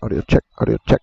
Audio check, audio check.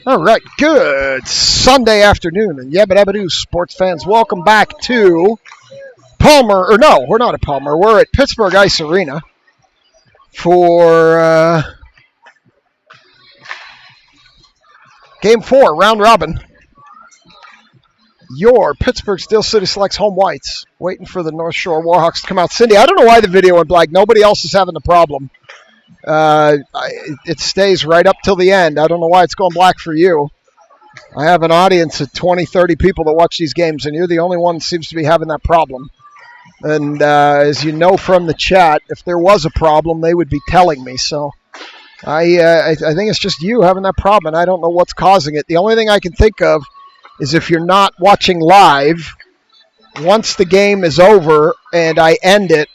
All right, good Sunday afternoon, and yabba dabba doo, sports fans. Welcome back to Palmer, or no, we're not at Palmer. We're at Pittsburgh Ice Arena for Game 4, round robin. Your Pittsburgh Steel City Selects home whites, waiting for the North Shore Warhawks to come out. Cindy, I don't know why the video went black. Nobody else is having the problem. It stays right up till the end. I don't know why it's going black for you. I have an audience of 20, 30 people that watch these games, and you're the only one that seems to be having that problem. And as you know from the chat, if there was a problem, they would be telling me. So I think it's just you having that problem, and I don't know what's causing it. The only thing I can think of is if you're not watching live, once the game is over and I end it,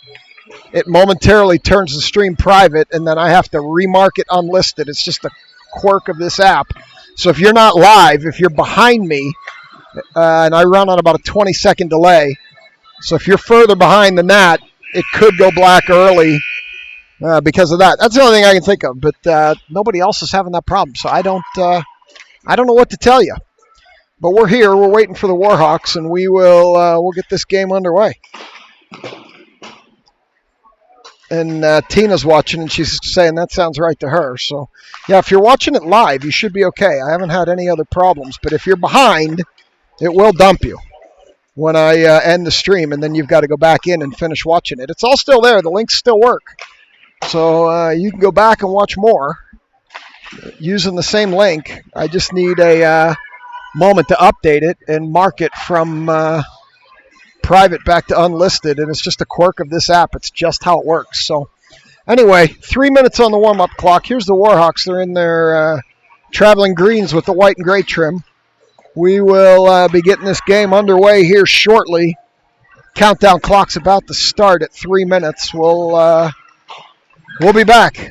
it momentarily turns the stream private, and then I have to remark it unlisted. It's just a quirk of this app. So if you're not live, if you're behind me, and I run on about a 20-second delay, so if you're further behind than that, it could go black early because of that. That's the only thing I can think of, but nobody else is having that problem, so I don't know what to tell you. But we're here. We're waiting for the Warhawks, and we'll get this game underway. And Tina's watching, and she's saying that sounds right to her. So, yeah, if you're watching it live, you should be okay. I haven't had any other problems. But if you're behind, it will dump you when I end the stream, and then you've got to go back in and finish watching it. It's all still there. The links still work. So you can go back and watch more using the same link. I just need a moment to update it and mark it from private back to unlisted, and it's just a quirk of this app. It's just how it works. So anyway, 3 minutes on the warm-up clock. Here's the Warhawks. They're in their traveling greens with the white and gray trim. We will be getting this game underway here shortly. Countdown clock's about to start at 3 minutes. We'll be back.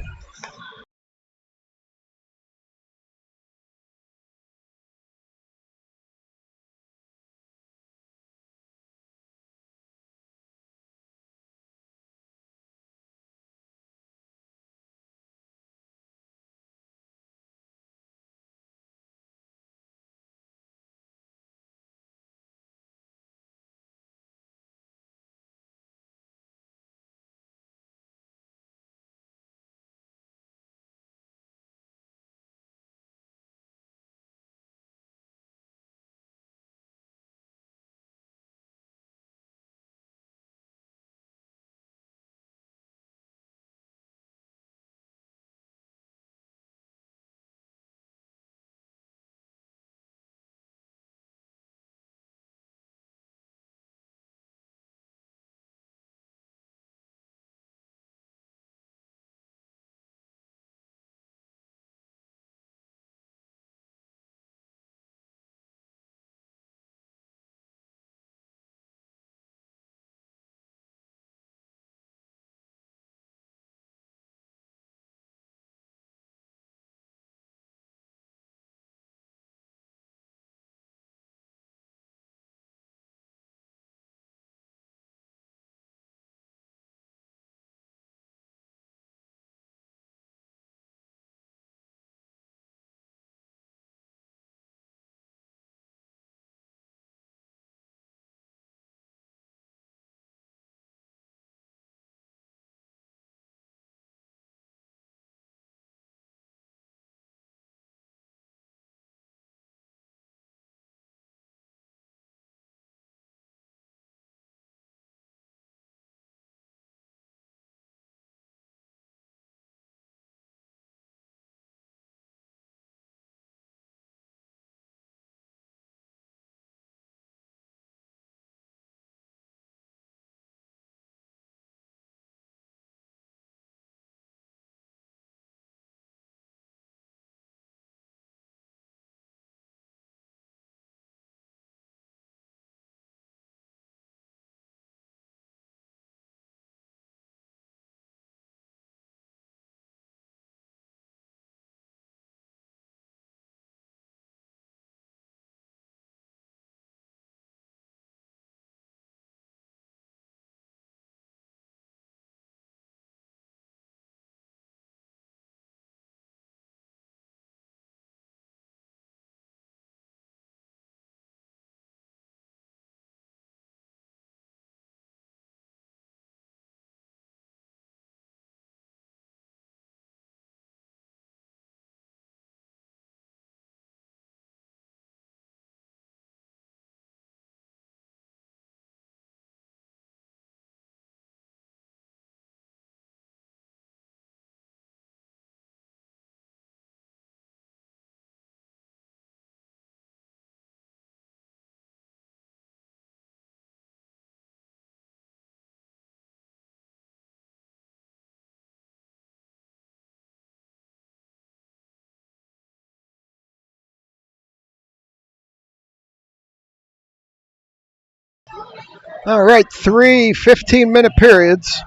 All right, 3 15-minute periods.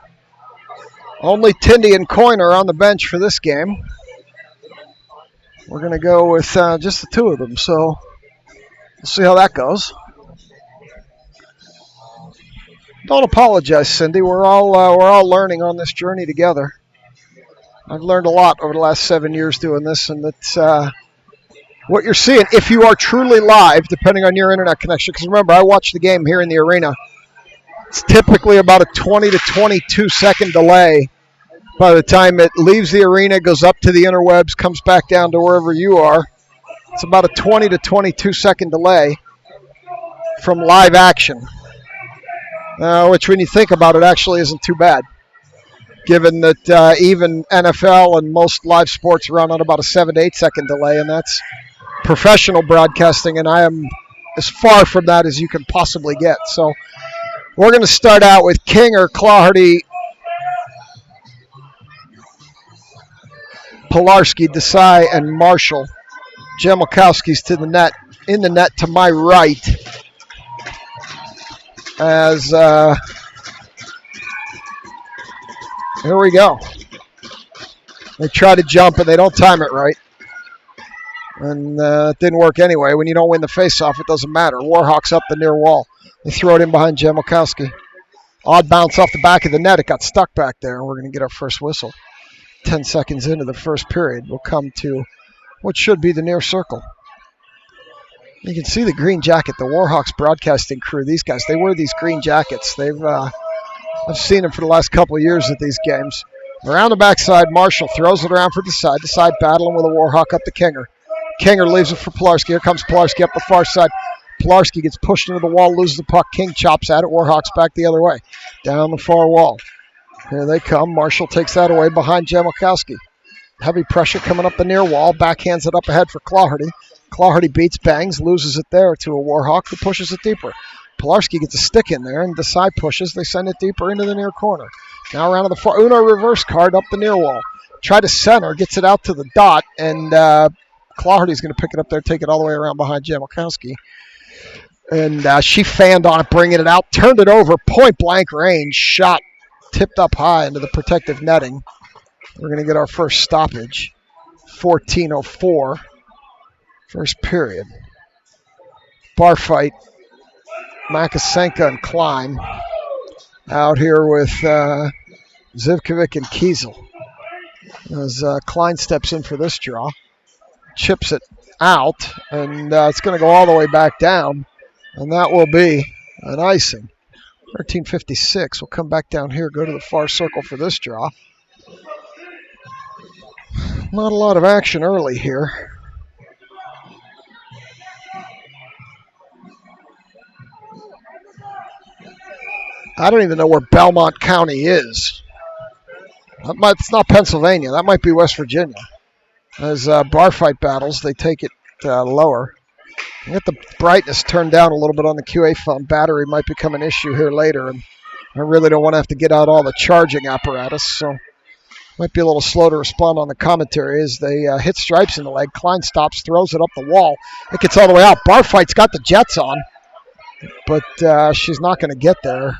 Only Tindy and Coyne are on the bench for this game. We're going to go with just the two of them, so we'll see how that goes. Don't apologize, Cindy. We're all learning on this journey together. I've learned a lot over the last 7 years doing this, and it's what you're seeing. If you are truly live, depending on your internet connection, because remember, I watch the game here in the arena. It's typically about a 20 to 22 second delay by the time it leaves the arena, goes up to the interwebs, comes back down to wherever you are. It's about a 20 to 22 second delay from live action, which when you think about it actually isn't too bad, given that even NFL and most live sports run on about a 7 to 8 second delay, and that's professional broadcasting, and I am as far from that as you can possibly get. So we're going to start out with Kinger, Claherty, Pilarski, Desai, and Marshall. Jamalkowski's to the net, in the net to my right. As here we go. They try to jump and they don't time it right. And it didn't work anyway. When you don't win the faceoff, it doesn't matter. Warhawks up the near wall. They throw it in behind Jamalkowski. Odd bounce off the back of the net. It got stuck back there. We're going to get our first whistle. 10 seconds into the first period, we'll come to what should be the near circle. You can see the green jacket, the Warhawks broadcasting crew. These guys, they wear these green jackets. I've seen them for the last couple of years at these games. Around the backside, Marshall throws it around for Desai. Desai battling with a Warhawk up to Kinger. Kinger leaves it for Pilarski. Here comes Pilarski up the far side. Pilarski gets pushed into the wall, loses the puck. King chops at it. Warhawks back the other way, down the far wall. Here they come. Marshall takes that away behind Jamalkowski. Heavy pressure coming up the near wall. Backhands it up ahead for Claherty. Claherty beats, bangs, loses it there to a Warhawk who pushes it deeper. Pilarski gets a stick in there, and Desai pushes. They send it deeper into the near corner. Now around to the far. Uno reverse card up the near wall. Try to center, gets it out to the dot, and Claherty's going to pick it up there, take it all the way around behind Jamalkowski. And she fanned on it, bringing it out, turned it over, point blank range, shot tipped up high into the protective netting. We're going to get our first stoppage. 14:04, first period. Bar fight. Makasenka and Klein out here with Zivkovic and Kiesel. As Klein steps in for this draw, chips it out, and it's going to go all the way back down, and that will be an icing. 13:56. We'll come back down here, go to the far circle for this draw. Not a lot of action early here. I don't even know where Belmont County is. It's not Pennsylvania. That might be West Virginia. As bar fight battles, they take it lower. Get the brightness turned down a little bit on the QA phone. Battery might become an issue here later, and I really don't want to have to get out all the charging apparatus, so might be a little slow to respond on the commentary as they hit stripes in the leg. Klein stops, throws it up the wall. It gets all the way out. Bar fight's got the jets on, but she's not going to get there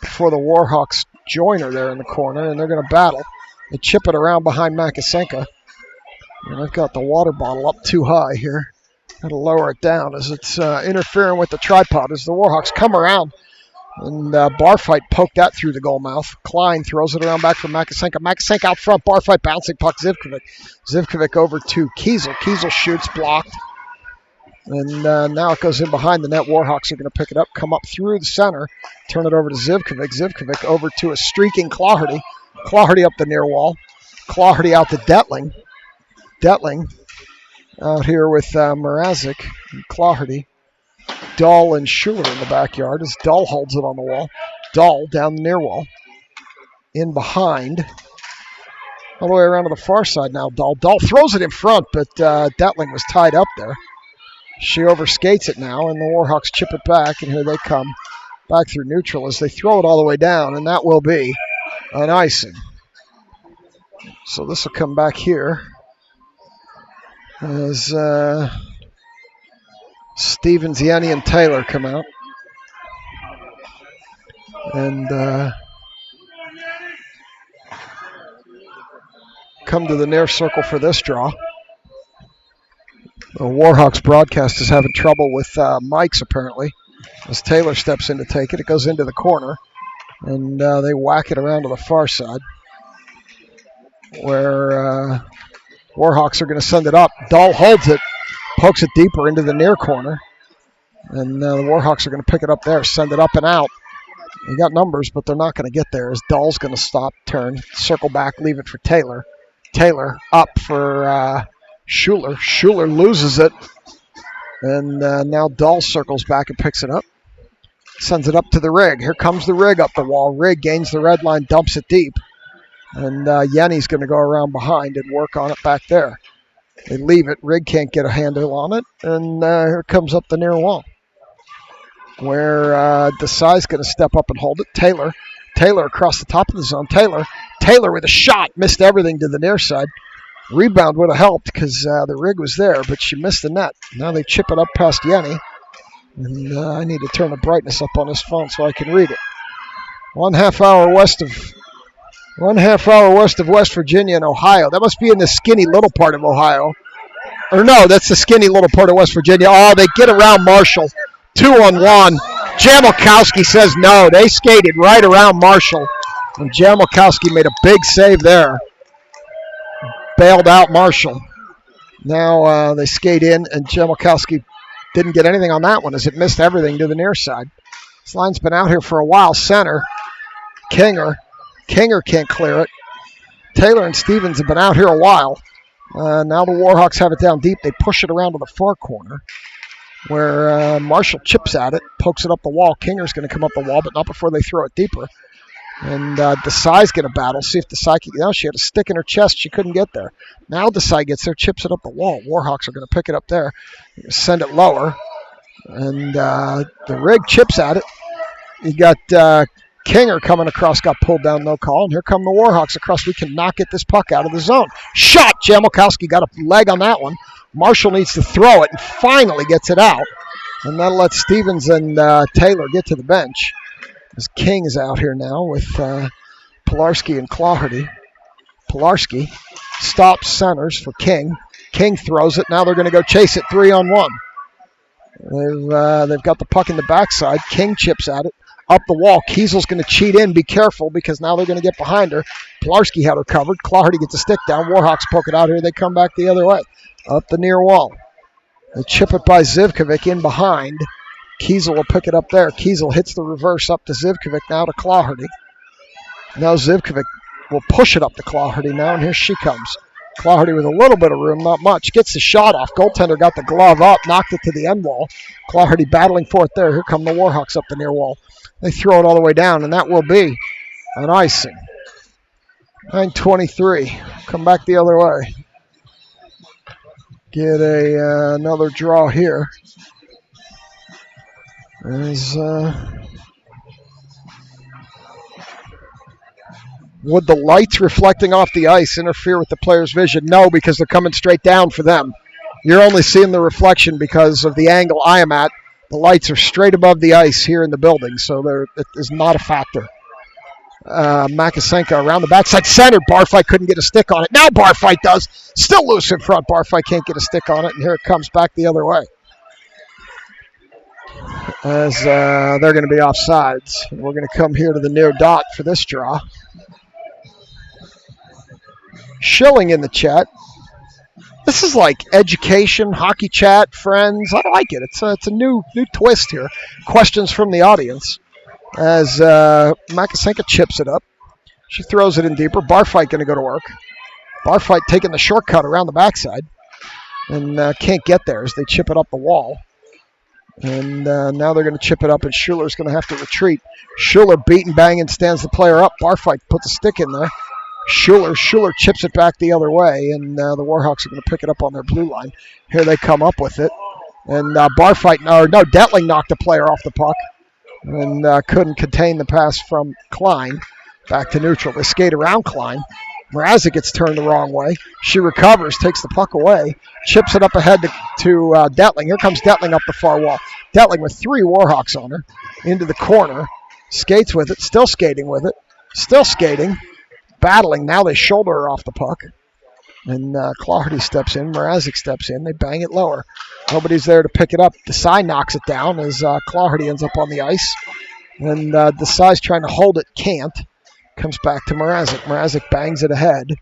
before the Warhawks join her there in the corner, and they're going to battle. They chip it around behind Makasenka. And I've got the water bottle up too high here. Got to lower it down as it's interfering with the tripod as the Warhawks come around. And bar fight poked that through the goal mouth. Klein throws it around back for Makasenka. Makasenka out front. Bar fight bouncing puck. Zivkovic. Zivkovic over to Kiesel. Kiesel shoots, blocked. And now it goes in behind the net. Warhawks are going to pick it up, come up through the center, turn it over to Zivkovic. Zivkovic over to a streaking Claherty. Claherty up the near wall. Claherty out to Detling. Detling out here with Mrazek and Claherty. Dahl and Schuler in the backyard as Dahl holds it on the wall. Dahl down the near wall. In behind. All the way around to the far side now. Dahl throws it in front, but Detling was tied up there. She overskates it now, and the Warhawks chip it back, and here they come back through neutral as they throw it all the way down, and that will be an icing. So this will come back here as Stevens, Yanni, and Taylor come out. and come to the near circle for this draw. The Warhawks broadcast is having trouble with mics, apparently. As Taylor steps in to take it, it goes into the corner, and they whack it around to the far side, where Warhawks are going to send it up. Dahl holds it, pokes it deeper into the near corner, and the Warhawks are going to pick it up there, send it up and out. They got numbers, but they're not going to get there, as Dahl's going to stop, turn, circle back, leave it for Taylor. Taylor up for Schuler. Schuler loses it, and now Dahl circles back and picks it up. Sends it up to the rig. Here comes the rig up the wall. Rig gains the red line, dumps it deep. And Yenny's going to go around behind and work on it back there. They leave it. Rig can't get a handle on it. And here comes up the near wall, where Desai's going to step up and hold it. Taylor across the top of the zone. Taylor with a shot. Missed everything to the near side. Rebound would have helped because the rig was there, but she missed the net. Now they chip it up past Yenny. And I need to turn the brightness up on this phone so I can read it. 1/2 hour west of West Virginia and Ohio. That must be in the skinny little part of Ohio. Or no, that's the skinny little part of West Virginia. Oh, they get around Marshall. 2-on-1. Jamilkowski says no. They skated right around Marshall. And Jamilkowski made a big save there. Bailed out Marshall. Now they skate in, and Jamilkowski didn't get anything on that one as it missed everything to the near side. This line's been out here for a while. Center, Kinger can't clear it. Taylor and Stevens have been out here a while. Now the Warhawks have it down deep. They push it around to the far corner, where Marshall chips at it, pokes it up the wall. Kinger's going to come up the wall, but not before they throw it deeper. And Desai's going to battle, see if Desai can get out. She had a stick in her chest. She couldn't get there. Now Desai gets there, chips it up the wall. Warhawks are going to pick it up there, send it lower. And the rig chips at it. You got Kinger coming across, got pulled down, no call. And here come the Warhawks across. We cannot get this puck out of the zone. Shot! Jamilkowski got a leg on that one. Marshall needs to throw it and finally gets it out. And that'll let Stevens and Taylor get to the bench. As King is out here now with Pilarski and Claherty. Pilarski stops centers for King. King throws it. Now they're going to go chase it 3-on-1. They've got the puck in the backside. King chips at it. Up the wall. Kiesel's going to cheat in. Be careful because now they're going to get behind her. Pilarski had her covered. Claherty gets a stick down. Warhawks poke it out here. They come back the other way. Up the near wall. They chip it by Zivkovic in behind. Kiesel will pick it up there. Kiesel hits the reverse up to Zivkovic, now to Claherty. Now Zivkovic will push it up to Claherty now, and here she comes. Claherty with a little bit of room, not much. Gets the shot off. Goaltender got the glove up, knocked it to the end wall. Claherty battling for it there. Here come the Warhawks up the near wall. They throw it all the way down, and that will be an icing. 9:23. Come back the other way. Get another draw here. Would the lights reflecting off the ice interfere with the player's vision? No, because they're coming straight down for them. You're only seeing the reflection because of the angle I am at. The lights are straight above the ice here in the building, so it is not a factor. Makasenko around the backside center. Barfight couldn't get a stick on it. Now Barfight does. Still loose in front. Barfight can't get a stick on it, and here it comes back the other way. As they're going to be offsides. We're going to come here to the near dot for this draw. Schilling in the chat. This is like education, hockey chat, friends. I like it. It's a new twist here. Questions from the audience. As Makasenko chips it up. She throws it in deeper. Barfight going to go to work. Barfight taking the shortcut around the backside. And can't get there as they chip it up the wall. And now they're going to chip it up, and Schuler's going to have to retreat. Schuler beating, banging, stands the player up. Barfight puts a stick in there. Schuler chips it back the other way, and the Warhawks are going to pick it up on their blue line. Here they come up with it. And Detling knocked the player off the puck and couldn't contain the pass from Klein. Back to neutral. They skate around Klein. Mrazek gets turned the wrong way. She recovers, takes the puck away, chips it up ahead to Detling. Here comes Detling up the far wall. Detling with 3 Warhawks on her into the corner. Skates with it, still skating with it, still skating, battling. Now they shoulder her off the puck. And Claherty steps in, Mrazek steps in, they bang it lower. Nobody's there to pick it up. Desai knocks it down as Claherty ends up on the ice. And Desai's trying to hold it, can't. Comes back to Mrazek. Mrazek bangs it ahead.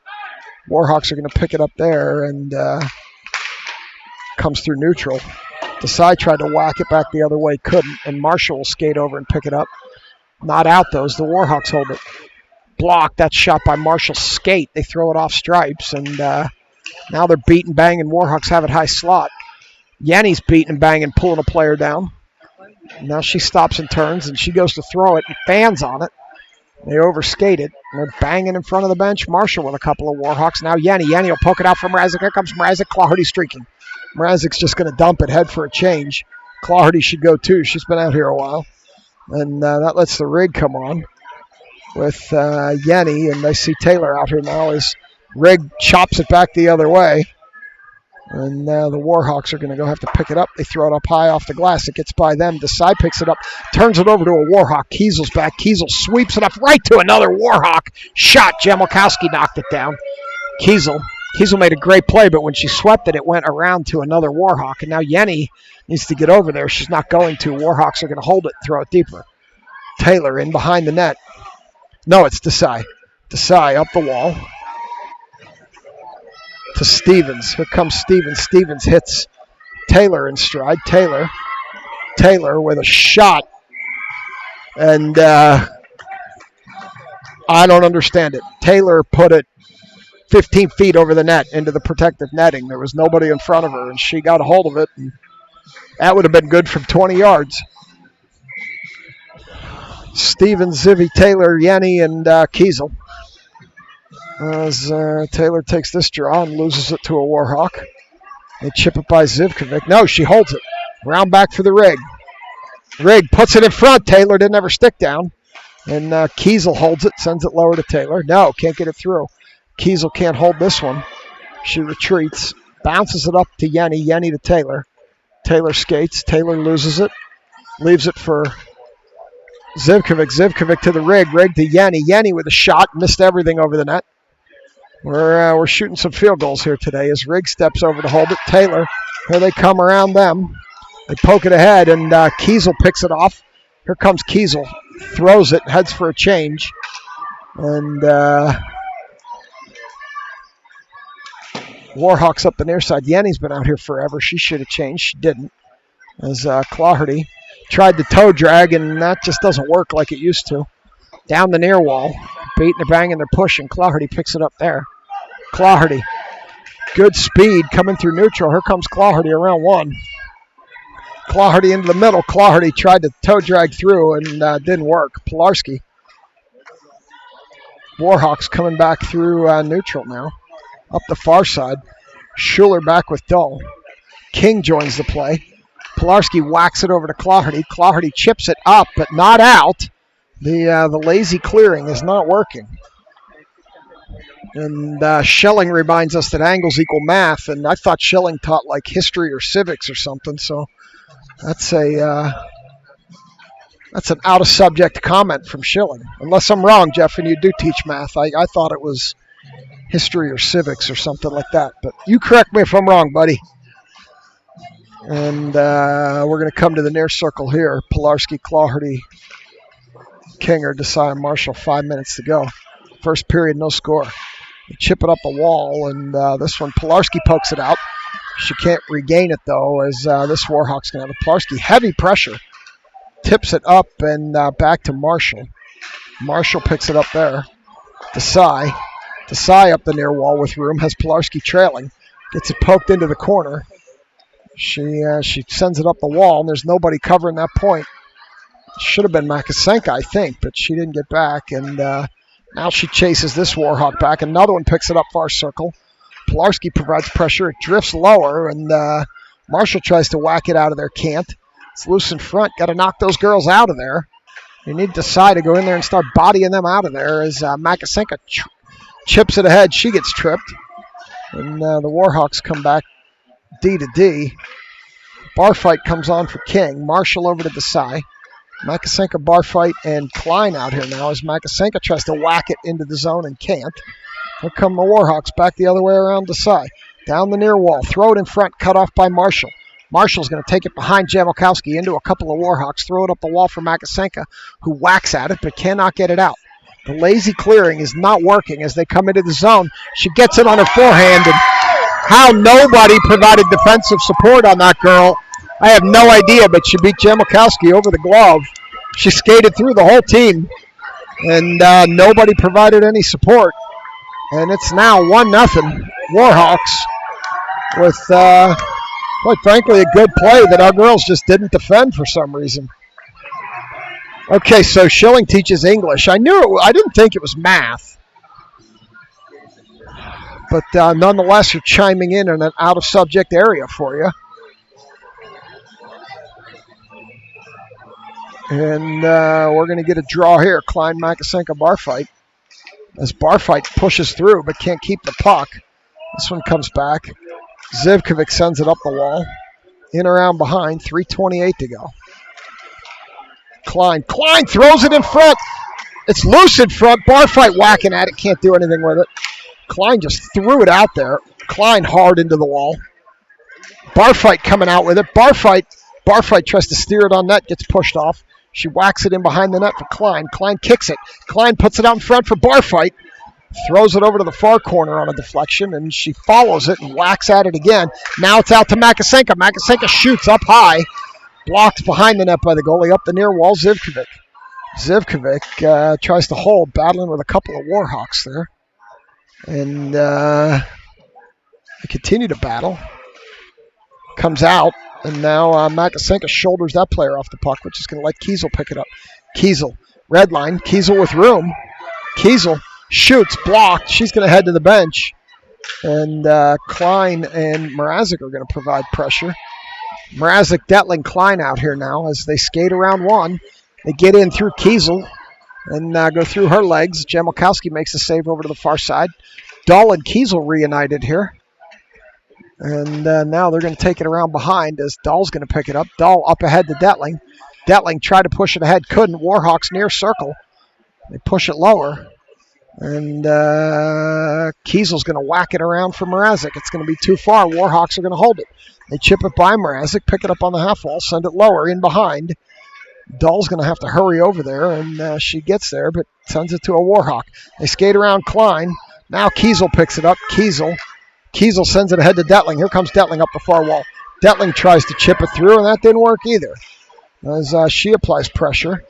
Warhawks are going to pick it up there and comes through neutral. Desai tried to whack it back the other way, couldn't, and Marshall will skate over and pick it up. Not out, though, as the Warhawks hold it. Blocked. That shot by Marshall. Skate. They throw it off stripes, and now they're beating, banging. Warhawks have it high slot. Yanni's beating and banging, pulling a player down. Now she stops and turns, and she goes to throw it, and fans on it. They overskate it, and they're banging in front of the bench. Marshall with a couple of Warhawks. Now Yanni. Yanni will poke it out for Mrazek. Here comes Mrazek. Claherty streaking. Mrazek's just going to dump it, head for a change. Claherty should go too. She's been out here a while. And that lets the rig come on with Yanni. And I see Taylor out here now as Rig chops it back the other way. And the Warhawks are going to go have to pick it up. They throw it up high off the glass. It gets by them. Desai picks it up, turns it over to a Warhawk. Kiesel's back. Kiesel sweeps it up right to another Warhawk. Shot. Jamelkowski knocked it down. Kiesel made a great play, but when she swept it, it went around to another Warhawk. And now Yanni needs to get over there. She's not going to. Warhawks are going to hold it, throw it deeper. Taylor in behind the net. No, it's Desai. Desai up the wall to Stevens. Here comes Stevens. Stevens hits Taylor in stride. Taylor with a shot. And I don't understand it. Taylor put it 15 feet over the net into the protective netting. There was nobody in front of her, and she got a hold of it. And that would have been good from 20 yards. Stevens, Zivy, Taylor, Yanni, and Kiesel. As Taylor takes this draw and loses it to a Warhawk. They chip it by Zivkovic. No, she holds it. Round back for the Rig. Rig puts it in front. Taylor didn't have her stick down. And Kiesel holds it, sends it lower to Taylor. No, can't get it through. Kiesel can't hold this one. She retreats, bounces it up to Yanni. Yanni to Taylor. Taylor skates. Taylor loses it. Leaves it for Zivkovic. Zivkovic to the Rig. Rig to Yanni. Yanni with a shot. Missed everything over the net. We're shooting some field goals here today as Rig steps over to hold it. Taylor. Here they come around them. They poke it ahead, and Kiesel picks it off. Here comes Kiesel. Throws it. Heads for a change. And Warhawks up the near side. Yanni's been out here forever. She should have changed. She didn't. As Claherty tried the toe drag, and that just doesn't work like it used to. Down the near wall. Beating, they're banging, they're pushing. Claherty picks it up there. Claherty. Good speed coming through neutral. Here comes Claherty around one. Claherty into the middle. Claherty tried to toe drag through and didn't work. Pilarski. Warhawks coming back through neutral now. Up the far side. Schuler back with Dull. King joins the play. Pilarski whacks it over to Claherty. Claherty chips it up, but not out. The lazy clearing is not working. And Schelling reminds us that angles equal math, and I thought Schelling taught like history or civics or something, so that's an out-of-subject comment from Schilling. Unless I'm wrong, Jeff, and you do teach math. I thought it was history or civics or something like that. But you correct me if I'm wrong, buddy. And we're going to come to the near circle here. Pilarski, Claherty, Kinger, Desai, and Marshall. 5 minutes to go. First period, no score. They chip it up the wall, and this one, Pilarski pokes it out. She can't regain it, though, as this Warhawk's going to have a Pilarski. Heavy pressure. Tips it up and back to Marshall. Marshall picks it up there. Desai up the near wall with room. Has Pilarski trailing. Gets it poked into the corner. She sends it up the wall, and there's nobody covering that point. Should have been Makasenka, I think, but she didn't get back. And now she chases this Warhawk back. Another one picks it up far circle. Pilarski provides pressure. It drifts lower, and Marshall tries to whack it out of there. Can't. It's loose in front. Got to knock those girls out of there. You need to decide to go in there and start bodying them out of there as Makasenka chips it ahead. She gets tripped. And the Warhawks come back D to D. Bar fight comes on for King. Marshall over to Desai. Makasenka, Barfight, and Klein out here now as Makasenka tries to whack it into the zone and can't. Here come the Warhawks back the other way around the side. Down the near wall. Throw it in front. Cut off by Marshall. Marshall's going to take it behind Jamalkowski into a couple of Warhawks. Throw it up the wall for Makasenka, who whacks at it but cannot get it out. The lazy clearing is not working as they come into the zone. She gets it on her forehand, and how nobody provided defensive support on that girl, I have no idea, but she beat Jamalkowski over the glove. She skated through the whole team, and nobody provided any support. And it's now 1-0 Warhawks with, quite frankly, a good play that our girls just didn't defend for some reason. Okay, so Schilling teaches English. I didn't think it was math. But nonetheless, you're chiming in an out-of-subject area for you. And we're going to get a draw here. Klein, Makasenka, Barfight. As Barfight pushes through but can't keep the puck. This one comes back. Zivkovic sends it up the wall. In around behind. 3:28 to go. Klein throws it in front. It's loose in front. Barfight whacking at it. Can't do anything with it. Klein just threw it out there. Klein hard into the wall. Barfight coming out with it. Barfight tries to steer it on net. Gets pushed off. She whacks it in behind the net for Klein. Klein kicks it. Klein puts it out in front for Barfight. Throws it over to the far corner on a deflection, and she follows it and whacks at it again. Now it's out to Makasenka. Makasenka shoots up high. Blocked behind the net by the goalie. Up the near wall, Zivkovic. Zivkovic tries to hold, battling with a couple of Warhawks there. And they continue to battle. Comes out. And now Makasenka shoulders that player off the puck, which is going to let Kiesel pick it up. Kiesel, red line. Kiesel with room. Kiesel shoots, blocked. She's going to head to the bench. And Klein and Mrazek are going to provide pressure. Mrazek, Detling, Klein out here now as they skate around one. They get in through Kiesel and go through her legs. Jamalkowski makes a save over to the far side. Dahl and Kiesel reunited here. And now they're going to take it around behind as Dahl's going to pick it up. Dahl up ahead to Detling. Detling tried to push it ahead, couldn't. Warhawks near circle. They push it lower. And Kiesel's going to whack it around for Mrazek. It's going to be too far. Warhawks are going to hold it. They chip it by Mrazek, pick it up on the half wall, send it lower in behind. Dahl's going to have to hurry over there, and she gets there, but sends it to a Warhawk. They skate around Klein. Now Kiesel picks it up. Kiesel sends it ahead to Detling. Here comes Detling up the far wall. Detling tries to chip it through, and that didn't work either. As she applies pressure.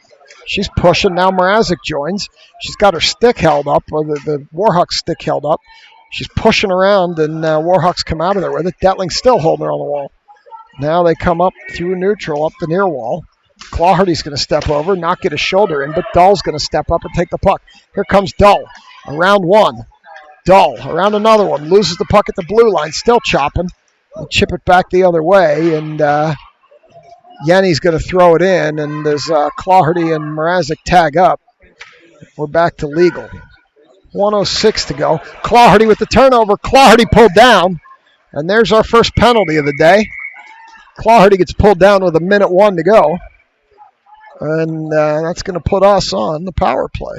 She's pushing. Now Mrazek joins. She's got her stick held up, or the Warhawks stick held up. She's pushing around, and Warhawks come out of there with it. Detling's still holding her on the wall. Now they come up through neutral, up the near wall. Clawhardy's going to step over, not get a shoulder in, but Dahl's going to step up and take the puck. Here comes Dahl. Around one. Dahl around another one. Loses the puck at the blue line, still chopping. They chip it back the other way, and Yenny's going to throw it in, and as Clawhardy and Mrazek tag up, we're back to legal. 1:06 to go. Clawhardy with the turnover. Clawhardy pulled down, and there's our first penalty of the day. Clawhardy gets pulled down with 1:01 to go, and that's going to put us on the power play.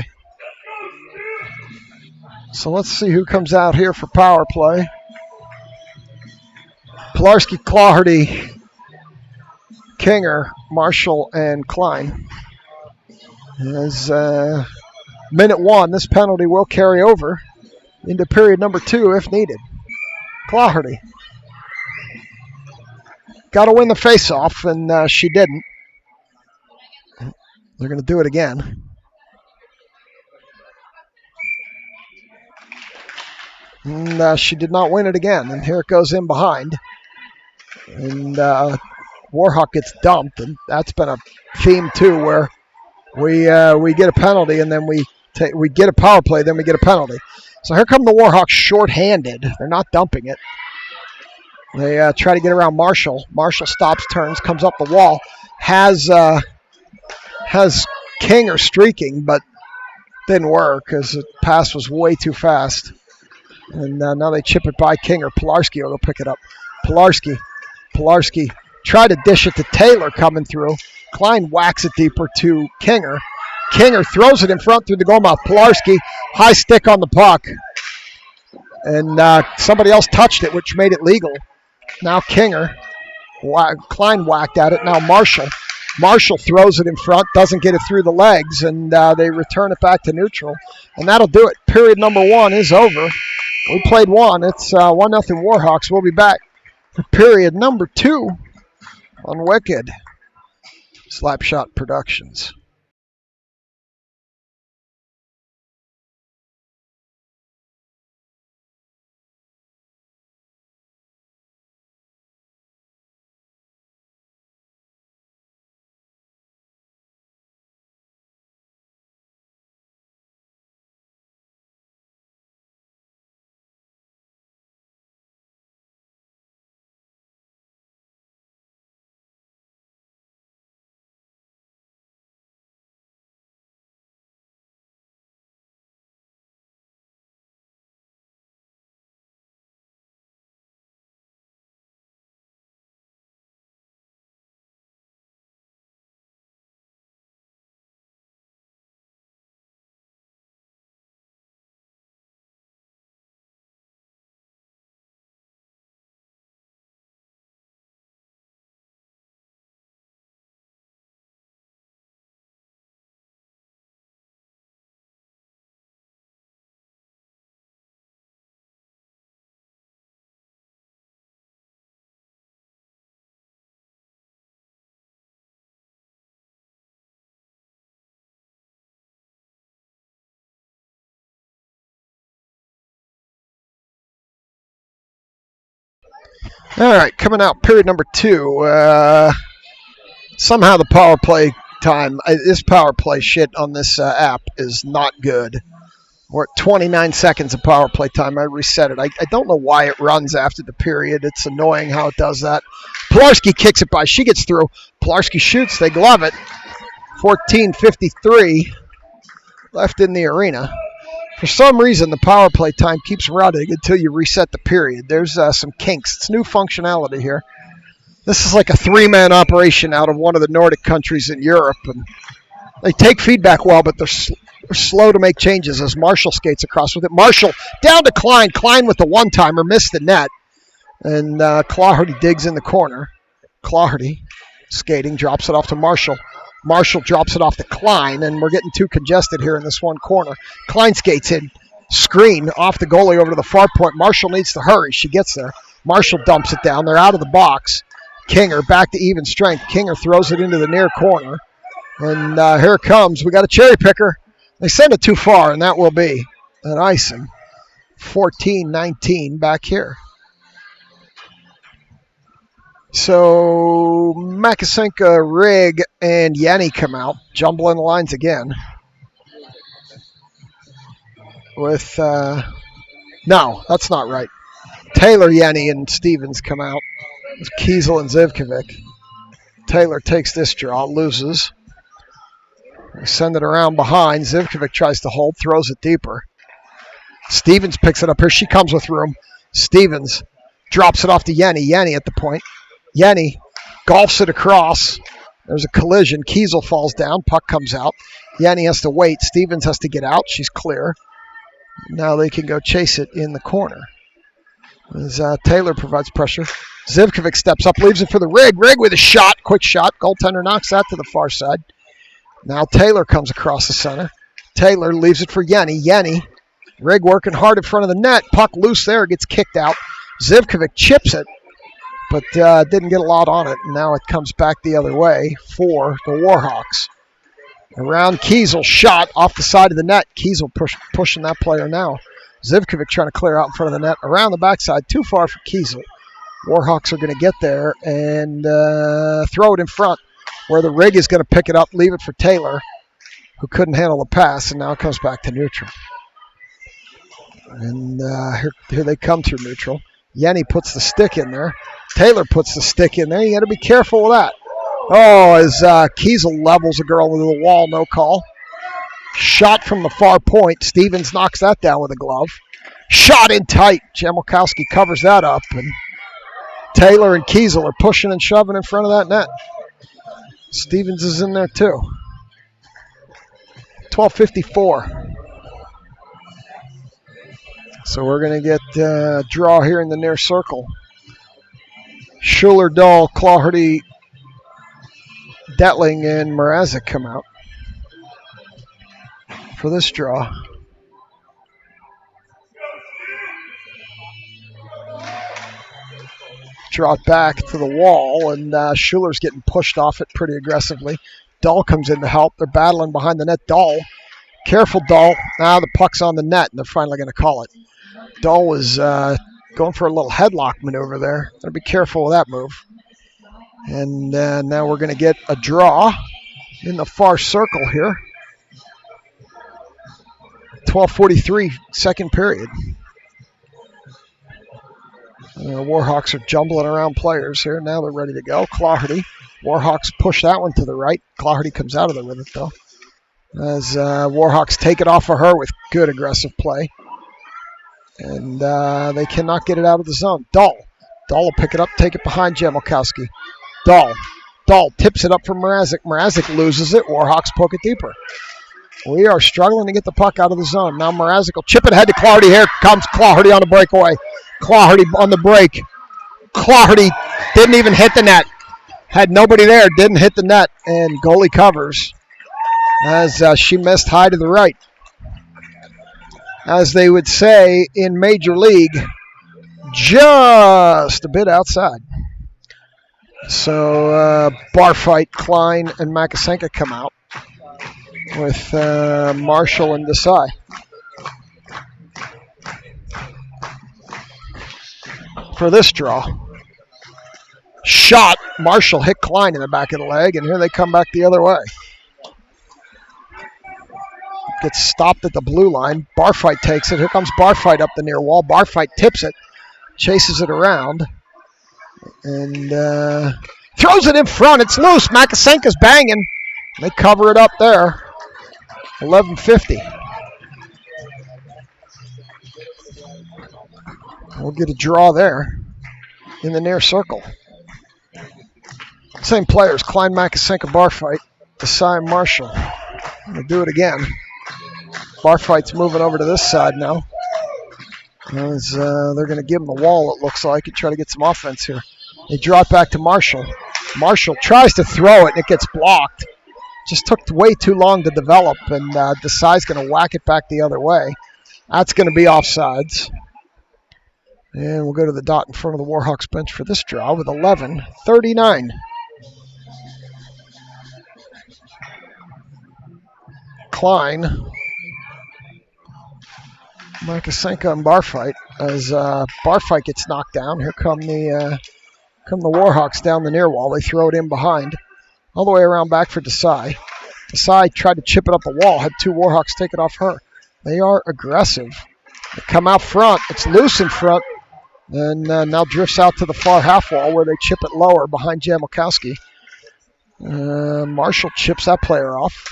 So let's see who comes out here for power play. Pilarski, Clawhardy, Kinger, Marshall, and Klein. As 1:01, this penalty will carry over into period number 2 if needed. Clawhardy. Got to win the face-off, and she didn't. They're going to do it again. And she did not win it again, and here it goes in behind. And Warhawk gets dumped, and that's been a theme too, where we get a penalty and then we get a power play, then we get a penalty. So here come the Warhawks short-handed. They're not dumping it. They try to get around Marshall. Marshall stops, turns, comes up the wall, has Kinger streaking, but didn't work because the pass was way too fast. And now they chip it by Kinger. Pilarski will go pick it up. Pilarski tried to dish it to Taylor coming through. Klein whacks it deeper to Kinger. Kinger throws it in front through the goal mouth. Pilarski, high stick on the puck. And somebody else touched it, which made it legal. Now Kinger. Klein whacked at it. Now Marshall. Marshall throws it in front, doesn't get it through the legs, and they return it back to neutral. And that'll do it. Period number 1 is over. We played 1. It's 1-0 Warhawks. We'll be back for period number 2 on Wicked. Slapshot Productions. All right, coming out, period number 2. Somehow the power play time, this power play shit on this app is not good. We're at 29 seconds of power play time. I reset it. I don't know why it runs after the period. It's annoying how it does that. Pilarski kicks it by. She gets through. Pilarski shoots. They glove it. 14:53 left in the arena. For some reason, the power play time keeps running until you reset the period. There's some kinks. It's new functionality here. This is like a 3-man operation out of one of the Nordic countries in Europe. And they take feedback well, but they're slow to make changes as Marshall skates across with it. Marshall down to Klein. Klein with the one-timer, missed the net. And Claherty digs in the corner. Claherty skating, drops it off to Marshall. Marshall drops it off to Klein, and we're getting too congested here in this one corner. Klein skates in, screen off the goalie over to the far point. Marshall needs to hurry. She gets there. Marshall dumps it down. They're out of the box. Kinger back to even strength. Kinger throws it into the near corner. And here it comes. We got a cherry picker. They send it too far, and that will be an icing. 14-19 back here. So Makasenka, Rigg, and Yanni come out, jumbling the lines again. With, no, that's not right. Taylor, Yanni, and Stevens come out. It's Kiesel and Zivkovic. Taylor takes this draw, loses. They send it around behind. Zivkovic tries to hold, throws it deeper. Stevens picks it up here. She comes with room. Stevens drops it off to Yanni. Yanni at the point. Yanni golfs it across. There's a collision. Kiesel falls down. Puck comes out. Yanni has to wait. Stevens has to get out. She's clear. Now they can go chase it in the corner. As Taylor provides pressure. Zivkovic steps up, leaves it for the Rigg. Rigg with a shot. Quick shot. Goaltender knocks that to the far side. Now Taylor comes across the center. Taylor leaves it for Yanni. Yanni. Rigg working hard in front of the net. Puck loose there. Gets kicked out. Zivkovic chips it, but didn't get a lot on it. And now it comes back the other way for the Warhawks. Around Kiesel, shot off the side of the net. Kiesel pushing that player now. Zivkovic trying to clear out in front of the net. Around the backside, too far for Kiesel. Warhawks are going to get there and throw it in front where the Rigg is going to pick it up, leave it for Taylor, who couldn't handle the pass, and now it comes back to neutral. And here they come through neutral. Yanni puts the stick in there. Taylor puts the stick in there. You got to be careful with that. Oh, as Kiesel levels a girl into the wall, no call. Shot from the far point. Stevens knocks that down with a glove. Shot in tight. Jamelkowski covers that up. And Taylor and Kiesel are pushing and shoving in front of that net. Stevens is in there too. 12:54. So we're going to get a draw here in the near circle. Schuler, Dahl, Clawhardy, Detling, and Mrazek come out for this draw. Draw it back to the wall, and Schuler's getting pushed off it pretty aggressively. Dahl comes in to help. They're battling behind the net. Dahl, careful Dahl. Now the puck's on the net, and they're finally going to call it. Dahl was going for a little headlock maneuver there. Got to be careful with that move. And now we're going to get a draw in the far circle here. 12:43, second period. Warhawks are jumbling around players here. Now they're ready to go. Clawhardy. Warhawks push that one to the right. Clawhardy comes out of there with it, though. As Warhawks take it off of her with good aggressive play. And they cannot get it out of the zone. Dahl will pick it up, take it behind Jamelkowski. Dahl tips it up for Mrazek. Mrazek loses it. Warhawks poke it deeper. We are struggling to get the puck out of the zone. Now Mrazek will chip it ahead to Clawhardy. Here comes Clawhardy on the breakaway. Clawhardy on the break. Clawhardy didn't even hit the net. Had nobody there, didn't hit the net, and goalie covers as she missed high to the right. As they would say in Major League, just a bit outside. So bar fight, Klein and Makasenka come out with Marshall and Desai. For this draw. Shot. Marshall hit Klein in the back of the leg, and here they come back the other way. Gets stopped at the blue line. Barfight takes it. Here comes Barfight up the near wall. Barfight tips it, chases it around, and throws it in front. It's loose. Makasenka's banging. They cover it up there. 11:50. We'll get a draw there in the near circle. Same players, Klein, Makasenka, Barfight, Desai, Marshall. We'll do it again. Barfight's moving over to this side now. As they're going to give him the wall, it looks like, and try to get some offense here. They draw it back to Marshall. Marshall tries to throw it, and it gets blocked. Just took way too long to develop, and Desai's going to whack it back the other way. That's going to be offsides. And we'll go to the dot in front of the Warhawks bench for this draw with 11:39. Klein, Makasenka, and Barfight. As Barfight gets knocked down, here come the Warhawks down the near wall. They throw it in behind, all the way around back for Desai. Desai tried to chip it up the wall, had two Warhawks take it off her. They are aggressive. They come out front. It's loose in front. And now drifts out to the far half wall where they chip it lower behind Jamelkowski. Marshall chips that player off.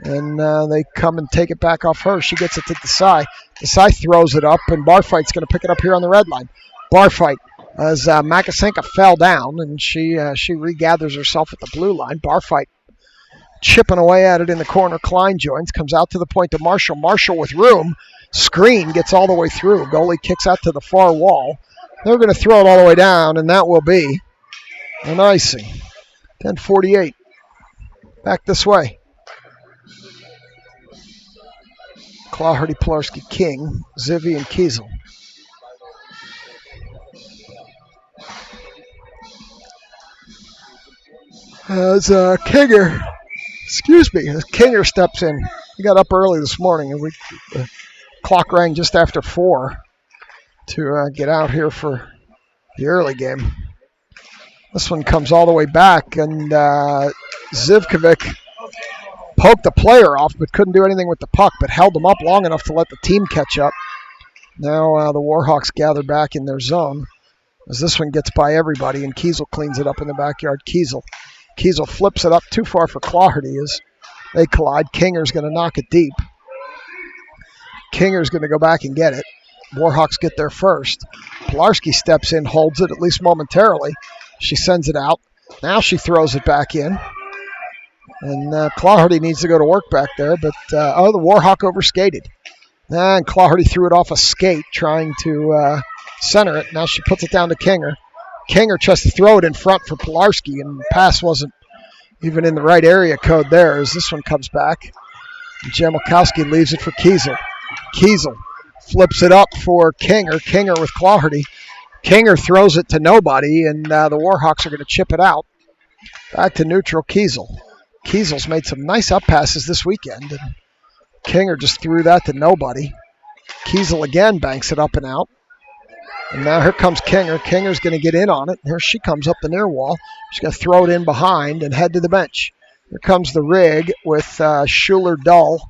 And they come and take it back off her. She gets it to Desai. Desai throws it up, and Barfight's going to pick it up here on the red line. Barfight, as Makasenka fell down, and she regathers herself at the blue line. Barfight chipping away at it in the corner. Klein joins, comes out to the point to Marshall. Marshall with room. Screen gets all the way through. Goalie kicks out to the far wall. They're going to throw it all the way down, and that will be an icing. 10:48. Back this way. Clawhardy, Pilarski, King, Zivy, and Kiesel. As Kinger steps in. He got up early this morning, and the clock rang just after 4 to get out here for the early game. This one comes all the way back, and Zivkovic poked the player off, but couldn't do anything with the puck, but held him up long enough to let the team catch up. Now the Warhawks gather back in their zone as this one gets by everybody, and Kiesel cleans it up in the backyard. Kiesel flips it up too far for Clawhardy as they collide. Kinger's going to knock it deep. Kinger's going to go back and get it. Warhawks get there first. Pilarski steps in, holds it, at least momentarily. She sends it out. Now she throws it back in. And Clawhardy needs to go to work back there, but the Warhawk overskated. And Clawhardy threw it off a skate, trying to center it. Now she puts it down to Kinger. Kinger tries to throw it in front for Pilarski, and the pass wasn't even in the right area code there as this one comes back. Jamalkowski leaves it for Kiesel. Kiesel flips it up for Kinger. Kinger with Clawhardy. Kinger throws it to nobody, and the Warhawks are going to chip it out. Back to neutral, Kiesel. Kiesel's made some nice up passes this weekend, and Kinger just threw that to nobody. Kiesel again banks it up and out. And now here comes Kinger. Kinger's going to get in on it. Here she comes up the near wall. She's going to throw it in behind and head to the bench. Here comes the rig with Schuler-Dull.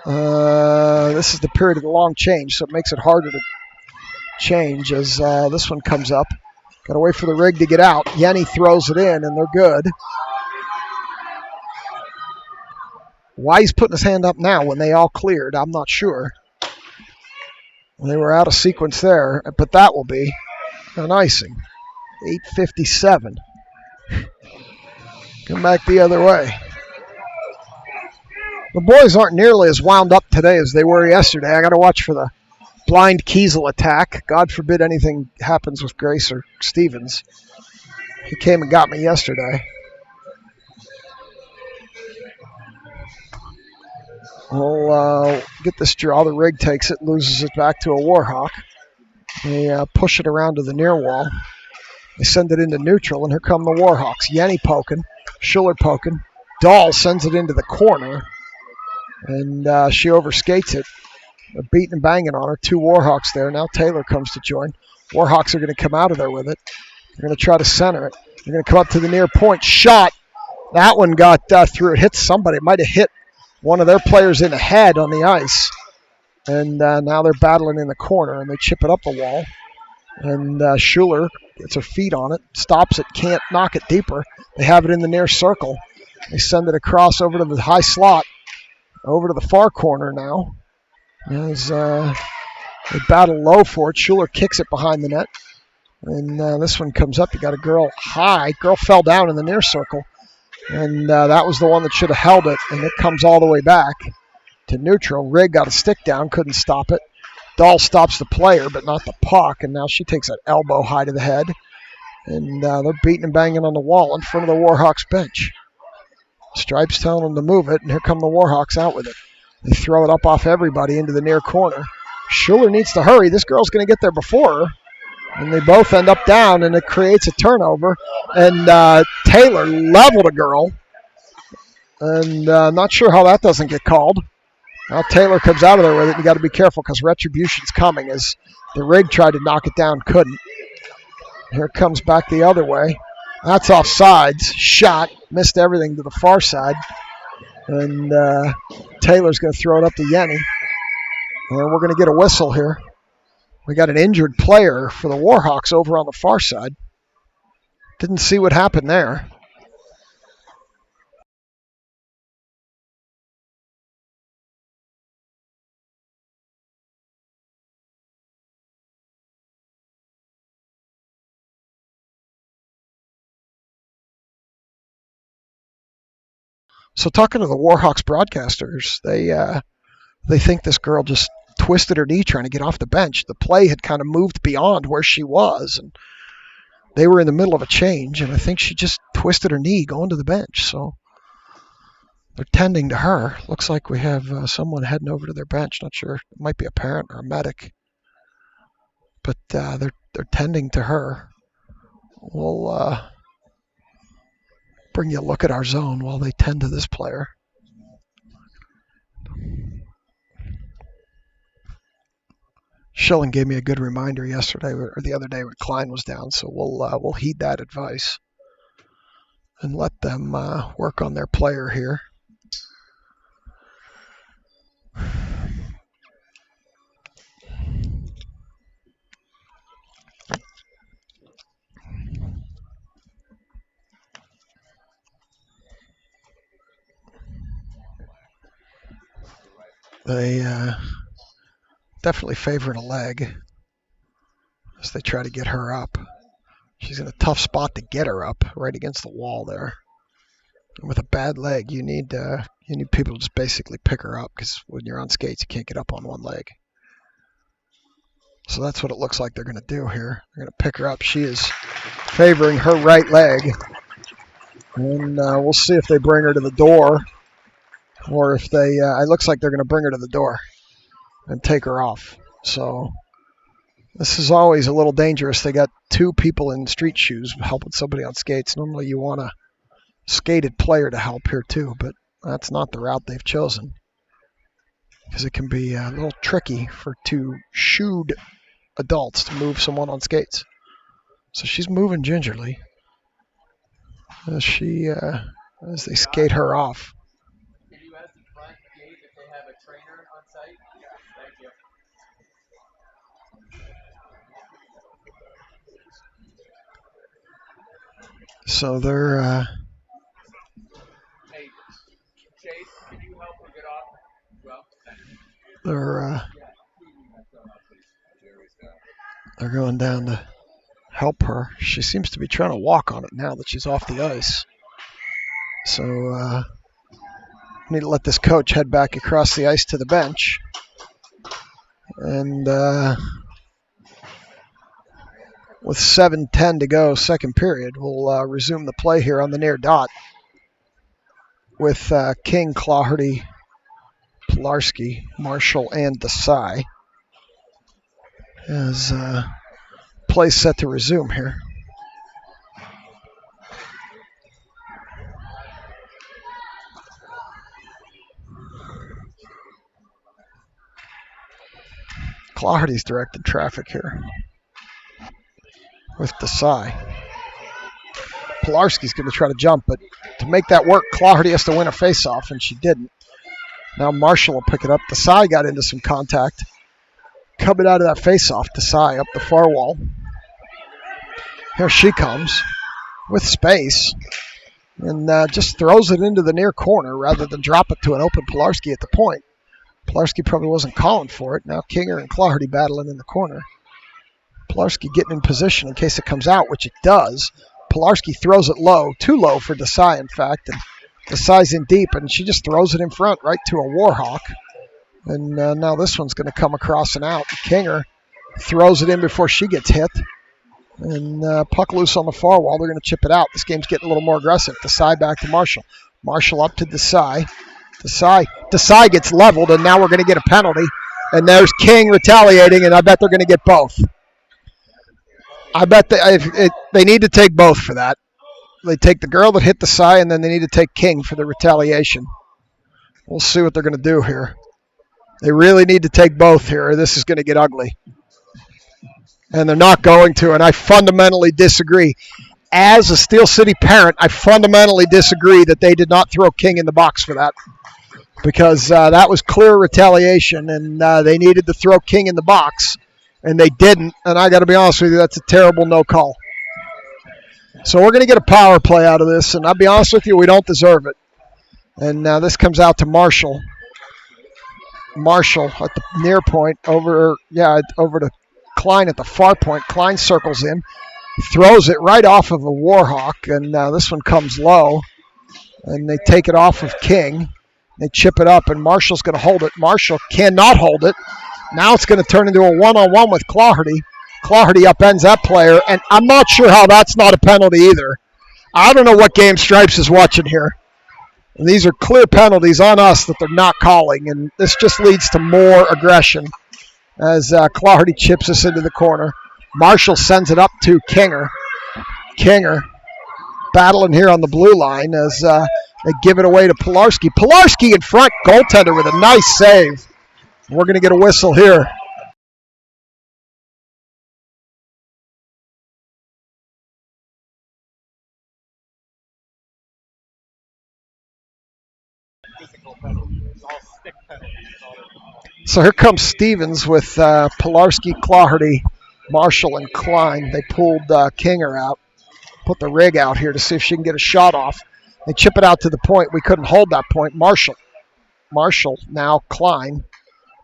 This is the period of the long change, so it makes it harder to change as this one comes up. Got to wait for the rig to get out. Yenny throws it in, and they're good. Why he's putting his hand up now when they all cleared, I'm not sure. They were out of sequence there, but that will be an icing. 8:57. Come back the other way. The boys aren't nearly as wound up today as they were yesterday. I got to watch for the blind Kiesel attack. God forbid anything happens with Grace or Stevens. He came and got me yesterday. We'll get this draw. The rig takes it, loses it back to a Warhawk. They push it around to the near wall. They send it into neutral, and here come the Warhawks. Yenny poking, Schuler poking. Dahl sends it into the corner, and she overskates it. They're beating and banging on her. Two Warhawks there. Now Taylor comes to join. Warhawks are going to come out of there with it. They're going to try to center it. They're going to come up to the near point. Shot. That one got through. It hit somebody. It might have hit one of their players in the head on the ice. And now they're battling in the corner, and they chip it up the wall. And Schuler gets her feet on it, stops it, can't knock it deeper. They have it in the near circle. They send it across over to the high slot, over to the far corner now. As they battle low for it, Schuler kicks it behind the net. And this one comes up. You got a girl high. Girl fell down in the near circle. And that was the one that should have held it. And it comes all the way back to neutral. Rig got a stick down, couldn't stop it. Dahl stops the player, but not the puck. And now she takes an elbow high to the head. And they're beating and banging on the wall in front of the Warhawks bench. Stripes telling them to move it, and here come the Warhawks out with it. They throw it up off everybody into the near corner. Schuler needs to hurry. This girl's going to get there before her. And they both end up down, and it creates a turnover. And Taylor leveled a girl. And not sure how that doesn't get called. Now Taylor comes out of there with it. You got to be careful because retribution's coming as the rig tried to knock it down, couldn't. Here it comes back the other way. That's offsides. Shot. Missed everything to the far side. And Taylor's going to throw it up to Yenny. And we're going to get a whistle here. We got an injured player for the Warhawks over on the far side. Didn't see what happened there. So talking to the Warhawks broadcasters, they think this girl just twisted her knee trying to get off the bench. The play had kind of moved beyond where she was, and they were in the middle of a change, and I think she just twisted her knee going to the bench. So they're tending to her. Looks like we have someone heading over to their bench. Not sure. It might be a parent or a medic. But they're tending to her. We'll bring you a look at our zone while they tend to this player. Schilling gave me a good reminder yesterday or the other day when Klein was down, so we'll heed that advice and let them work on their player here. They definitely favoring a leg as they try to get her up. She's in a tough spot to get her up, right against the wall there. With a bad leg, you need people to just basically pick her up, because when you're on skates, you can't get up on one leg. So that's what it looks like they're going to do here. They're going to pick her up. She is favoring her right leg. And we'll see if they bring her to the door, or if they, it looks like they're going to bring her to the door and take her off. So this is always a little dangerous. They got two people in street shoes helping somebody on skates. Normally you want a skated player to help here too, but that's not the route they've chosen, because it can be a little tricky for two shoed adults to move someone on skates. So she's moving gingerly as they skate her off. Can you ask the front gate if they have a trainer on site? Thank you. So they're Hey, Chase, can you help her get off? Well, they're going down to help her. She seems to be trying to walk on it now that she's off the ice. So need to let this coach head back across the ice to the bench. And with 7:10 to go, second period, we'll resume the play here on the near dot with King, Claherty, Pilarski, Marshall, and Desai as play set to resume here. Claherty's directed traffic here with Desai. Pilarski's going to try to jump, but to make that work, Claherty has to win a faceoff, and she didn't. Now Marshall will pick it up. Desai got into some contact. Coming out of that faceoff, Desai up the far wall. Here she comes with space and just throws it into the near corner rather than drop it to an open Pilarski at the point. Pilarski probably wasn't calling for it. Now Kinger and Claherty battling in the corner. Pilarski getting in position in case it comes out, which it does. Pilarski throws it low, too low for Desai, in fact, and Desai's in deep, and she just throws it in front right to a Warhawk. And now this one's going to come across and out. Kinger throws it in before she gets hit. And puck loose on the far wall. They're going to chip it out. This game's getting a little more aggressive. Desai back to Marshall. Marshall up to Desai. Desai gets leveled, and now we're going to get a penalty. And there's King retaliating, and I bet they're going to get both. I bet they need to take both for that. They take the girl that hit Desai, and then they need to take King for the retaliation. We'll see what they're going to do here. They really need to take both here, or this is going to get ugly. And they're not going to, and I fundamentally disagree. As a Steel City parent, I fundamentally disagree that they did not throw King in the box for that, because that was clear retaliation, and they needed to throw King in the box, and they didn't, and I got to be honest with you, that's a terrible no call. So we're going to get a power play out of this, and I'll be honest with you, we don't deserve it. And now this comes out to Marshall. Marshall at the near point, over to Klein at the far point. Klein circles in, throws it right off of a Warhawk, and now this one comes low, and they take it off of King. They chip it up, and Marshall's going to hold it. Marshall cannot hold it. Now it's going to turn into a one-on-one with Claherty. Claherty upends that player, and I'm not sure how that's not a penalty either. I don't know what game Stripes is watching here. And these are clear penalties on us that they're not calling, and this just leads to more aggression as Claherty chips us into the corner. Marshall sends it up to Kinger. Kinger battling here on the blue line as they give it away to Pilarski. Pilarski in front, goaltender with a nice save. We're going to get a whistle here. So here comes Stevens with Pilarski, Claherty, Marshall, and Klein. They pulled Kinger out, put the rig out here to see if she can get a shot off. They chip it out to the point. We couldn't hold that point. Marshall, now Klein.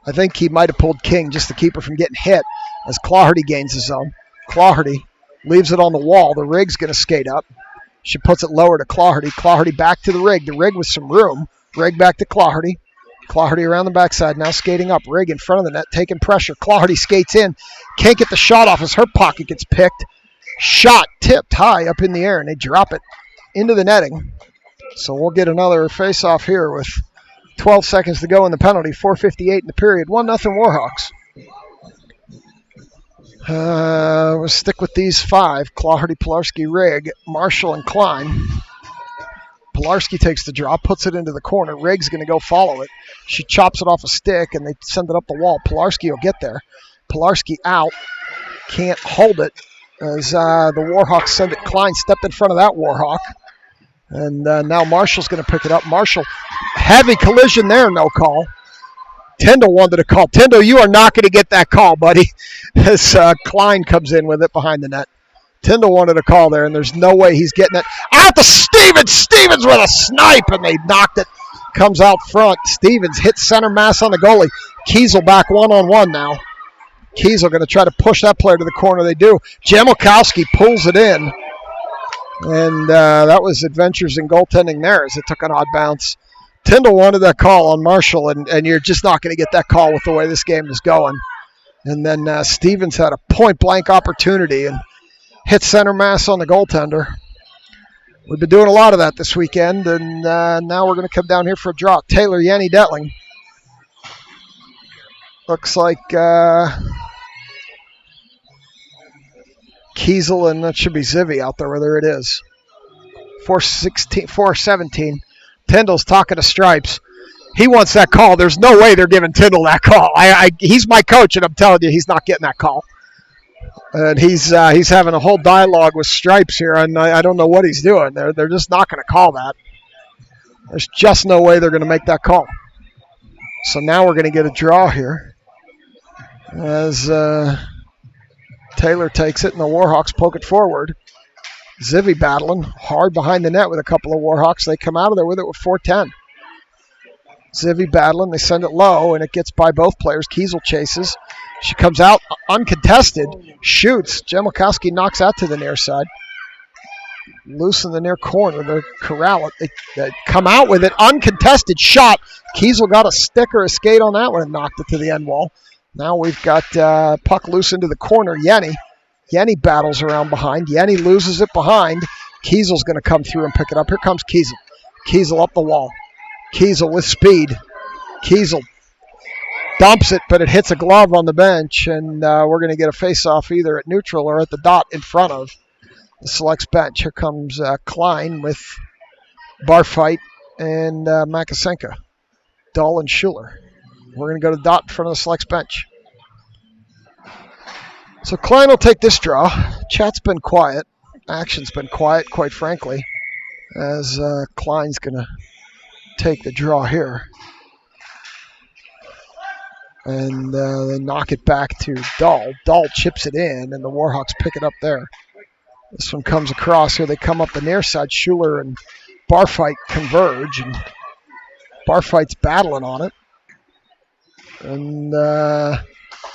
I think he might have pulled King just to keep her from getting hit as Claherty gains his own. Claherty leaves it on the wall. The rig's going to skate up. She puts it lower to Clawhardy. Clawhardy back to the rig. The rig with some room. Rig back to Clawhardy. Clawhardy around the backside, now skating up. Rig in front of the net, taking pressure. Clawhardy skates in. Can't get the shot off as her pocket gets picked. Shot tipped high up in the air, and they drop it into the netting. So we'll get another face-off here with 12 seconds to go in the penalty. 4:58 in the period. 1-0 Warhawks. We'll stick with these five. Clawhardy, Pilarski, Rig, Marshall, and Klein. Pilarski takes the draw, puts it into the corner. Rig's going to go follow it. She chops it off a stick, and they send it up the wall. Pilarski will get there. Pilarski out. Can't hold it as the Warhawks send it. Klein stepped in front of that Warhawk. And now Marshall's going to pick it up. Marshall, heavy collision there, no call. Tyndall wanted a call. Tyndall, you are not going to get that call, buddy, as Klein comes in with it behind the net. Tyndall wanted a call there, and there's no way he's getting it. Out to Stevens! Stevens with a snipe, and they knocked it. Comes out front. Stevens hits center mass on the goalie. Kiesel back one-on-one now. Kiesel going to try to push that player to the corner. They do. Jamilkowski pulls it in. And that was adventures in goaltending there as it took an odd bounce. Tyndall wanted that call on Marshall, and you're just not going to get that call with the way this game is going. And then Stevens had a point-blank opportunity and hit center mass on the goaltender. We've been doing a lot of that this weekend, and now we're going to come down here for a draw. Taylor, Yanni, Detling. Looks like Kiesel, and that should be Zivy out there. There it is. 4:17. Tyndall's talking to Stripes. He wants that call. There's no way they're giving Tyndall that call. He's my coach, and I'm telling you, he's not getting that call. And he's having a whole dialogue with Stripes here, and I don't know what he's doing. They're just not going to call that. There's just no way they're going to make that call. So now we're going to get a draw here as Taylor takes it, and the Warhawks poke it forward. Zivy battling hard behind the net with a couple of Warhawks. They come out of there with it with 4:10. Zivy battling. They send it low, and it gets by both players. Kiesel chases. She comes out uncontested, shoots. Jamilkowski knocks out to the near side. Loose in the near corner. They corral it. They come out with it. Uncontested shot. Kiesel got a stick or a skate on that one and knocked it to the end wall. Now we've got puck loose into the corner. Yenny battles around behind. Yenny loses it behind. Kiesel's going to come through and pick it up. Here comes Kiesel. Kiesel up the wall. Kiesel with speed. Kiesel dumps it, but it hits a glove on the bench, and we're going to get a face-off either at neutral or at the dot in front of the Selects bench. Here comes Klein with Barfight and Makasenka. Dahl and Schuler. We're going to go to dot in front of the Selects bench. So Klein will take this draw. Chat's been quiet. Action's been quiet, quite frankly, as Klein's going to take the draw here. And they knock it back to Dahl. Dahl chips it in, and the Warhawks pick it up there. This one comes across here. They come up the near side. Schuler and Barfight converge, and Barfight's battling on it. And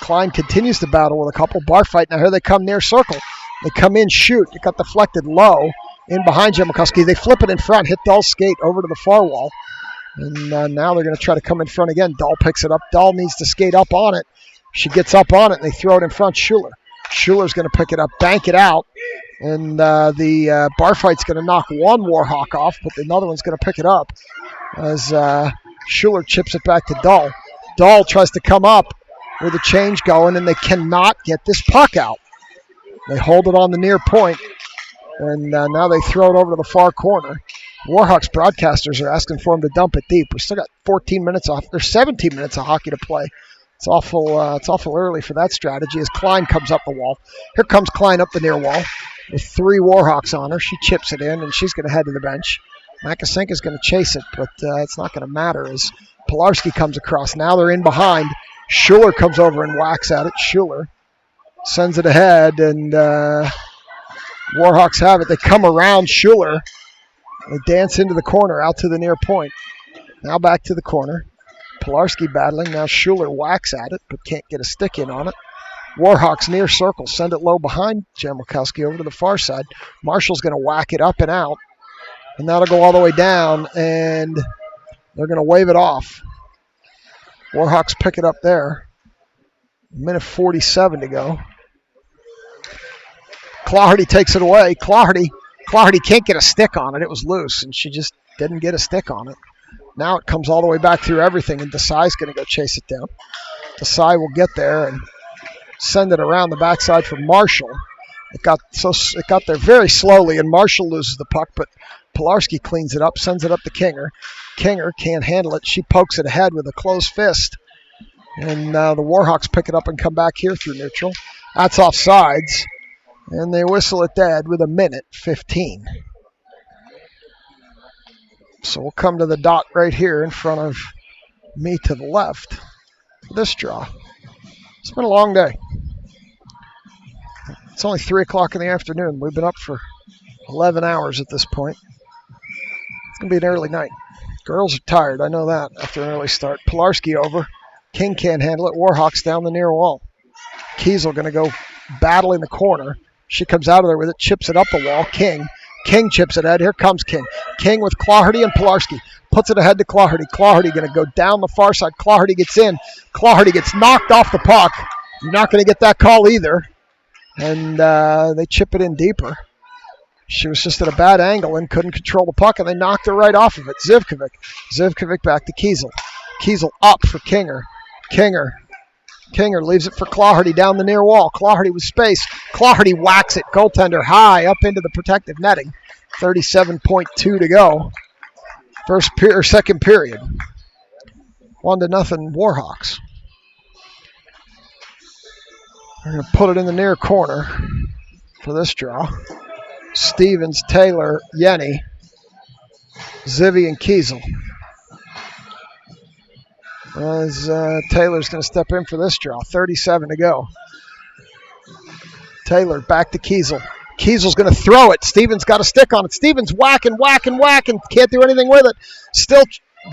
Klein continues to battle with a couple. Barfight, now here they come near circle. They come in, shoot. It got deflected low in behind Jamilkowski. They flip it in front, hit Dahl's skate over to the far wall. And now they're going to try to come in front again. Dahl picks it up. Dahl needs to skate up on it. She gets up on it, and they throw it in front. Schuler's going to pick it up, bank it out. And the Barfight's going to knock one Warhawk off, but another one's going to pick it up as Schuler chips it back to Dahl. Dahl tries to come up with a change going, and they cannot get this puck out. They hold it on the near point, and now they throw it over to the far corner. Warhawks broadcasters are asking for them to dump it deep. We still got 14 minutes off. There's 17 minutes of hockey to play. It's awful early for that strategy as Klein comes up the wall. Here comes Klein up the near wall with three Warhawks on her. She chips it in, and she's going to head to the bench. Makasenka's going to chase it, but it's not going to matter as Pilarski comes across. Now they're in behind. Schuler comes over and whacks at it. Schuler sends it ahead, and Warhawks have it. They come around Schuler. They dance into the corner, out to the near point. Now back to the corner. Pilarski battling. Now Schuler whacks at it, but can't get a stick in on it. Warhawks near circle. Send it low behind Jamilkowski over to the far side. Marshall's going to whack it up and out. And that'll go all the way down, and they're going to wave it off. Warhawks pick it up there. Minute 47 to go. Claherty takes it away. Claherty can't get a stick on it. It was loose, and she just didn't get a stick on it. Now it comes all the way back through everything, and Desai's going to go chase it down. Desai will get there and send it around the backside for Marshall. It got there very slowly, and Marshall loses the puck, but Pilarski cleans it up, sends it up to Kinger. Kinger can't handle it. She pokes it ahead with a closed fist. And the Warhawks pick it up and come back here through neutral. That's offsides. And they whistle it dead with 1:15. So we'll come to the dot right here in front of me to the left for this draw. It's been a long day. It's only 3 o'clock in the afternoon. We've been up for 11 hours at this point. It's going to be an early night. Girls are tired, I know that, after an early start. Pilarski over. King can't handle it. Warhawks down the near wall. Kiesel going to go battle in the corner. She comes out of there with it, chips it up the wall. King chips it ahead. Here comes King. King with Claherty and Pilarski. Puts it ahead to Claherty. Claherty going to go down the far side. Claherty gets in. Claherty gets knocked off the puck. You're not going to get that call either. And they chip it in deeper. She was just at a bad angle and couldn't control the puck, and they knocked her right off of it. Zivkovic back to Kiesel. Kiesel up for Kinger. Kinger leaves it for Claherty down the near wall. Claherty with space. Claherty whacks it. Goaltender high up into the protective netting. 37.2 to go. Second period. 1-0 Warhawks. We're going to put it in the near corner for this draw. Stevens, Taylor, Yenny, Zivy, and Kiesel. As Taylor's going to step in for this draw. 37 to go. Taylor back to Kiesel. Kiesel's going to throw it. Stevens got a stick on it. Stevens whacking, can't do anything with it. Still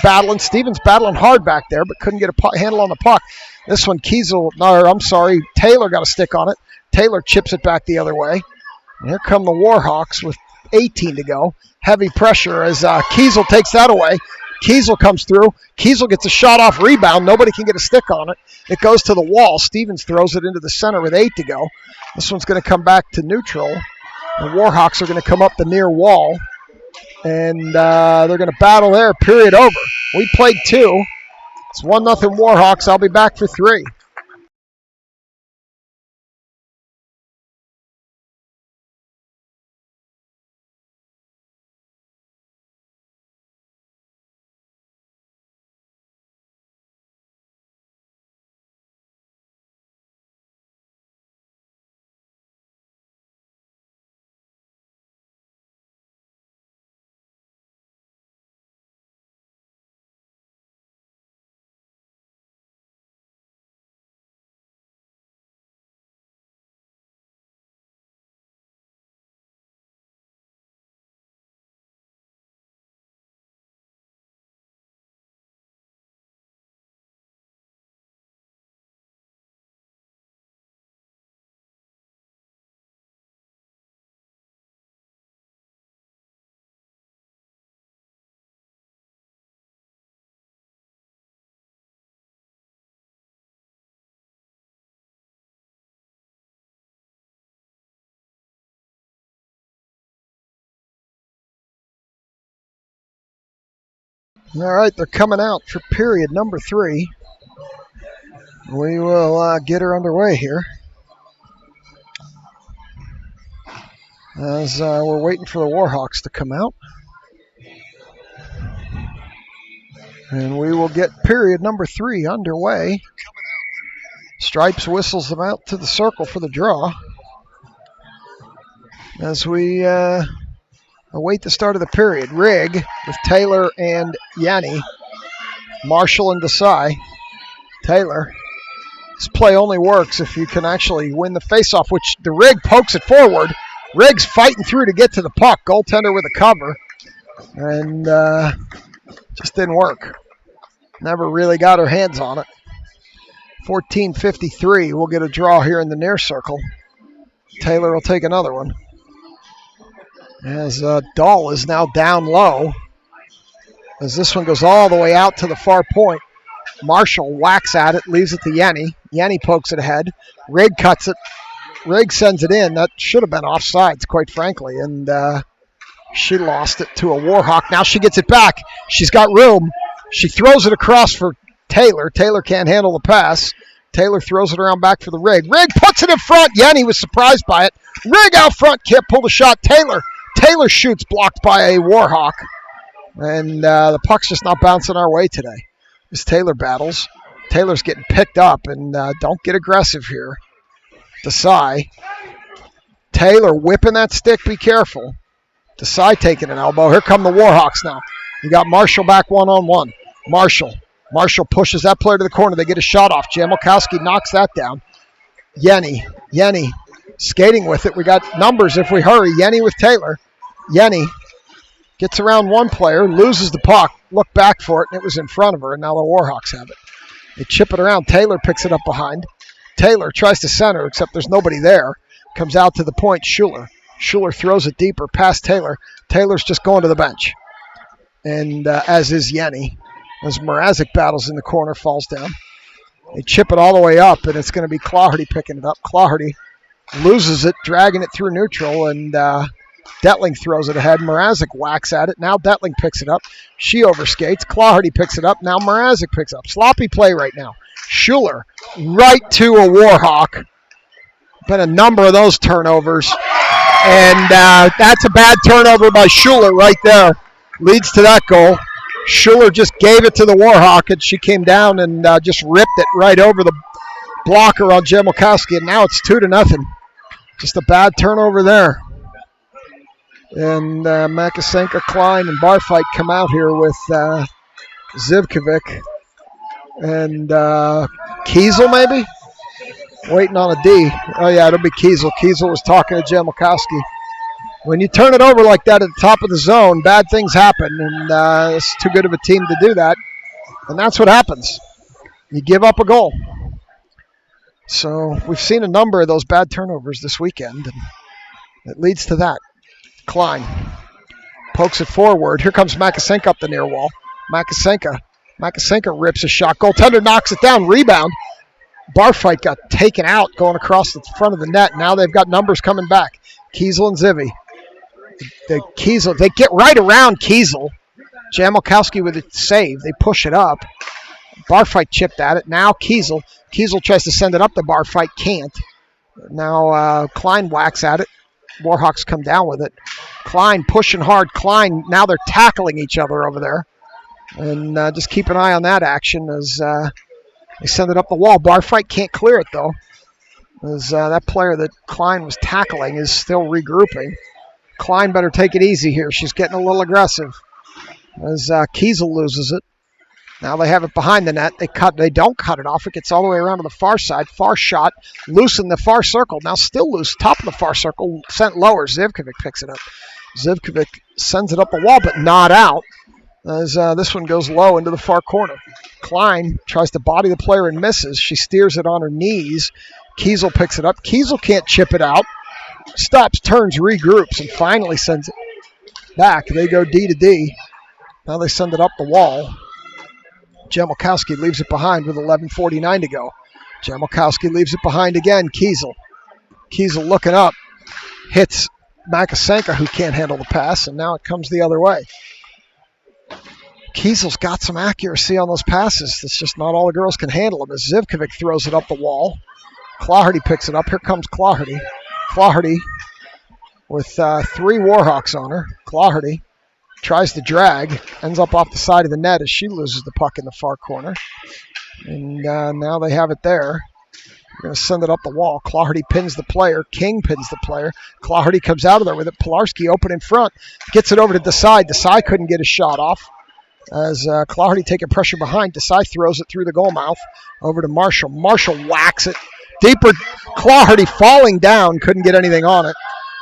battling. Stevens battling hard back there, but couldn't get a handle on the puck. This one, Taylor got a stick on it. Taylor chips it back the other way. And here come the Warhawks with 18 to go. Heavy pressure as Kiesel takes that away. Kiesel comes through. Kiesel gets a shot off rebound. Nobody can get a stick on it. It goes to the wall. Stevens throws it into the center with 8 to go. This one's going to come back to neutral. The Warhawks are going to come up the near wall. And they're going to battle there. Period over. We played 2. It's 1-0 Warhawks. I'll be back for 3. All right, they're coming out for period number 3. We will get her underway here. As we're waiting for the Warhawks to come out. And we will get period number 3 underway. Stripes whistles them out to the circle for the draw. As we await the start of the period. Rigg with Taylor and Yanni. Marshall and Desai. Taylor. This play only works if you can actually win the faceoff, which the Rigg pokes it forward. Rigg's fighting through to get to the puck. Goaltender with a cover. And just didn't work. Never really got her hands on it. 14:53. We'll get a draw here in the near circle. Taylor will take another one. As Dahl is now down low. As this one goes all the way out to the far point. Marshall whacks at it, leaves it to Yenny. Yenny pokes it ahead. Rigg cuts it. Rigg sends it in. That should have been offsides, quite frankly. And she lost it to a Warhawk. Now she gets it back. She's got room. She throws it across for Taylor. Taylor can't handle the pass. Taylor throws it around back for the Rigg. Rigg puts it in front. Yenny was surprised by it. Rigg out front. Can't pull the shot. Taylor shoots, blocked by a Warhawk. And the puck's just not bouncing our way today. As Taylor battles. Taylor's getting picked up. And don't get aggressive here. Desai. Taylor whipping that stick. Be careful. Desai taking an elbow. Here come the Warhawks now. You got Marshall back one-on-one. Marshall pushes that player to the corner. They get a shot off. Jamelkowski knocks that down. Yenny skating with it. We got numbers if we hurry. Yenny with Taylor. Yenny gets around one player, loses the puck, looked back for it, and it was in front of her, and now the Warhawks have it. They chip it around. Taylor picks it up behind. Taylor tries to center, except there's nobody there. Comes out to the point. Schuler throws it deeper past Taylor. Taylor's just going to the bench. And as is Yenny. As Mrazek battles in the corner, falls down. They chip it all the way up, and it's going to be Claherty picking it up. Claherty loses it, dragging it through neutral, and Detling throws it ahead. Mrazek whacks at it. Now Detling picks it up. She overskates. Claherty picks it up. Now Mrazek picks up. Sloppy play right now. Schuler right to a Warhawk. Been a number of those turnovers. And that's a bad turnover by Schuler right there. Leads to that goal. Schuler just gave it to the Warhawk, and she came down and just ripped it right over the blocker on Jamelkowski, and now it's 2-0. Just a bad turnover there. And Makasenka, Klein, and Barfight come out here with Zivkovic and Kiesel maybe? Waiting on a D. Oh, yeah, it'll be Kiesel. Kiesel was talking to Jamelkowski. When you turn it over like that at the top of the zone, bad things happen, and it's too good of a team to do that. And that's what happens. You give up a goal. So we've seen a number of those bad turnovers this weekend, and it leads to that. Klein pokes it forward. Here comes Makasenka up the near wall. Makasenka rips a shot. Goaltender knocks it down. Rebound. Barfight got taken out going across the front of the net. Now they've got numbers coming back. Kiesel and Zivy. They get right around Kiesel. Jamelkowski with a save. They push it up. Barfight chipped at it. Now Kiesel. Kiesel tries to send it up to Barfight. Can't. Now Klein whacks at it. Warhawks come down with it. Klein pushing hard. Klein, now they're tackling each other over there. And just keep an eye on that action as they send it up the wall. Barfight can't clear it, though. As that player that Klein was tackling is still regrouping. Klein better take it easy here. She's getting a little aggressive. As Kiesel loses it. Now they have it behind the net. They don't cut it off. It gets all the way around to the far side. Far shot. Loose in the far circle. Now still loose. Top of the far circle. Sent lower. Zivkovic picks it up. Zivkovic sends it up the wall, but not out. As this one goes low into the far corner. Klein tries to body the player and misses. She steers it on her knees. Kiesel picks it up. Kiesel can't chip it out. Stops, turns, regroups, and finally sends it back. They go D to D. Now they send it up the wall. Jamelkowski leaves it behind with 11:49 to go. Jamelkowski leaves it behind again. Kiesel looking up. Hits Makasenka, who can't handle the pass, and now it comes the other way. Kiesel's got some accuracy on those passes. It's just not all the girls can handle them. As Zivkovic throws it up the wall. Claherty picks it up. Here comes Claherty. Claherty with 3 Warhawks on her. Claherty tries to drag. Ends up off the side of the net as she loses the puck in the far corner. And now they have it there. They're going to send it up the wall. Claherty pins the player. King pins the player. Claherty comes out of there with it. Pilarski open in front. Gets it over to Desai. Desai couldn't get a shot off. As Claherty taking pressure behind. Desai throws it through the goal mouth. Over to Marshall. Marshall whacks it. Deeper. Claherty falling down. Couldn't get anything on it.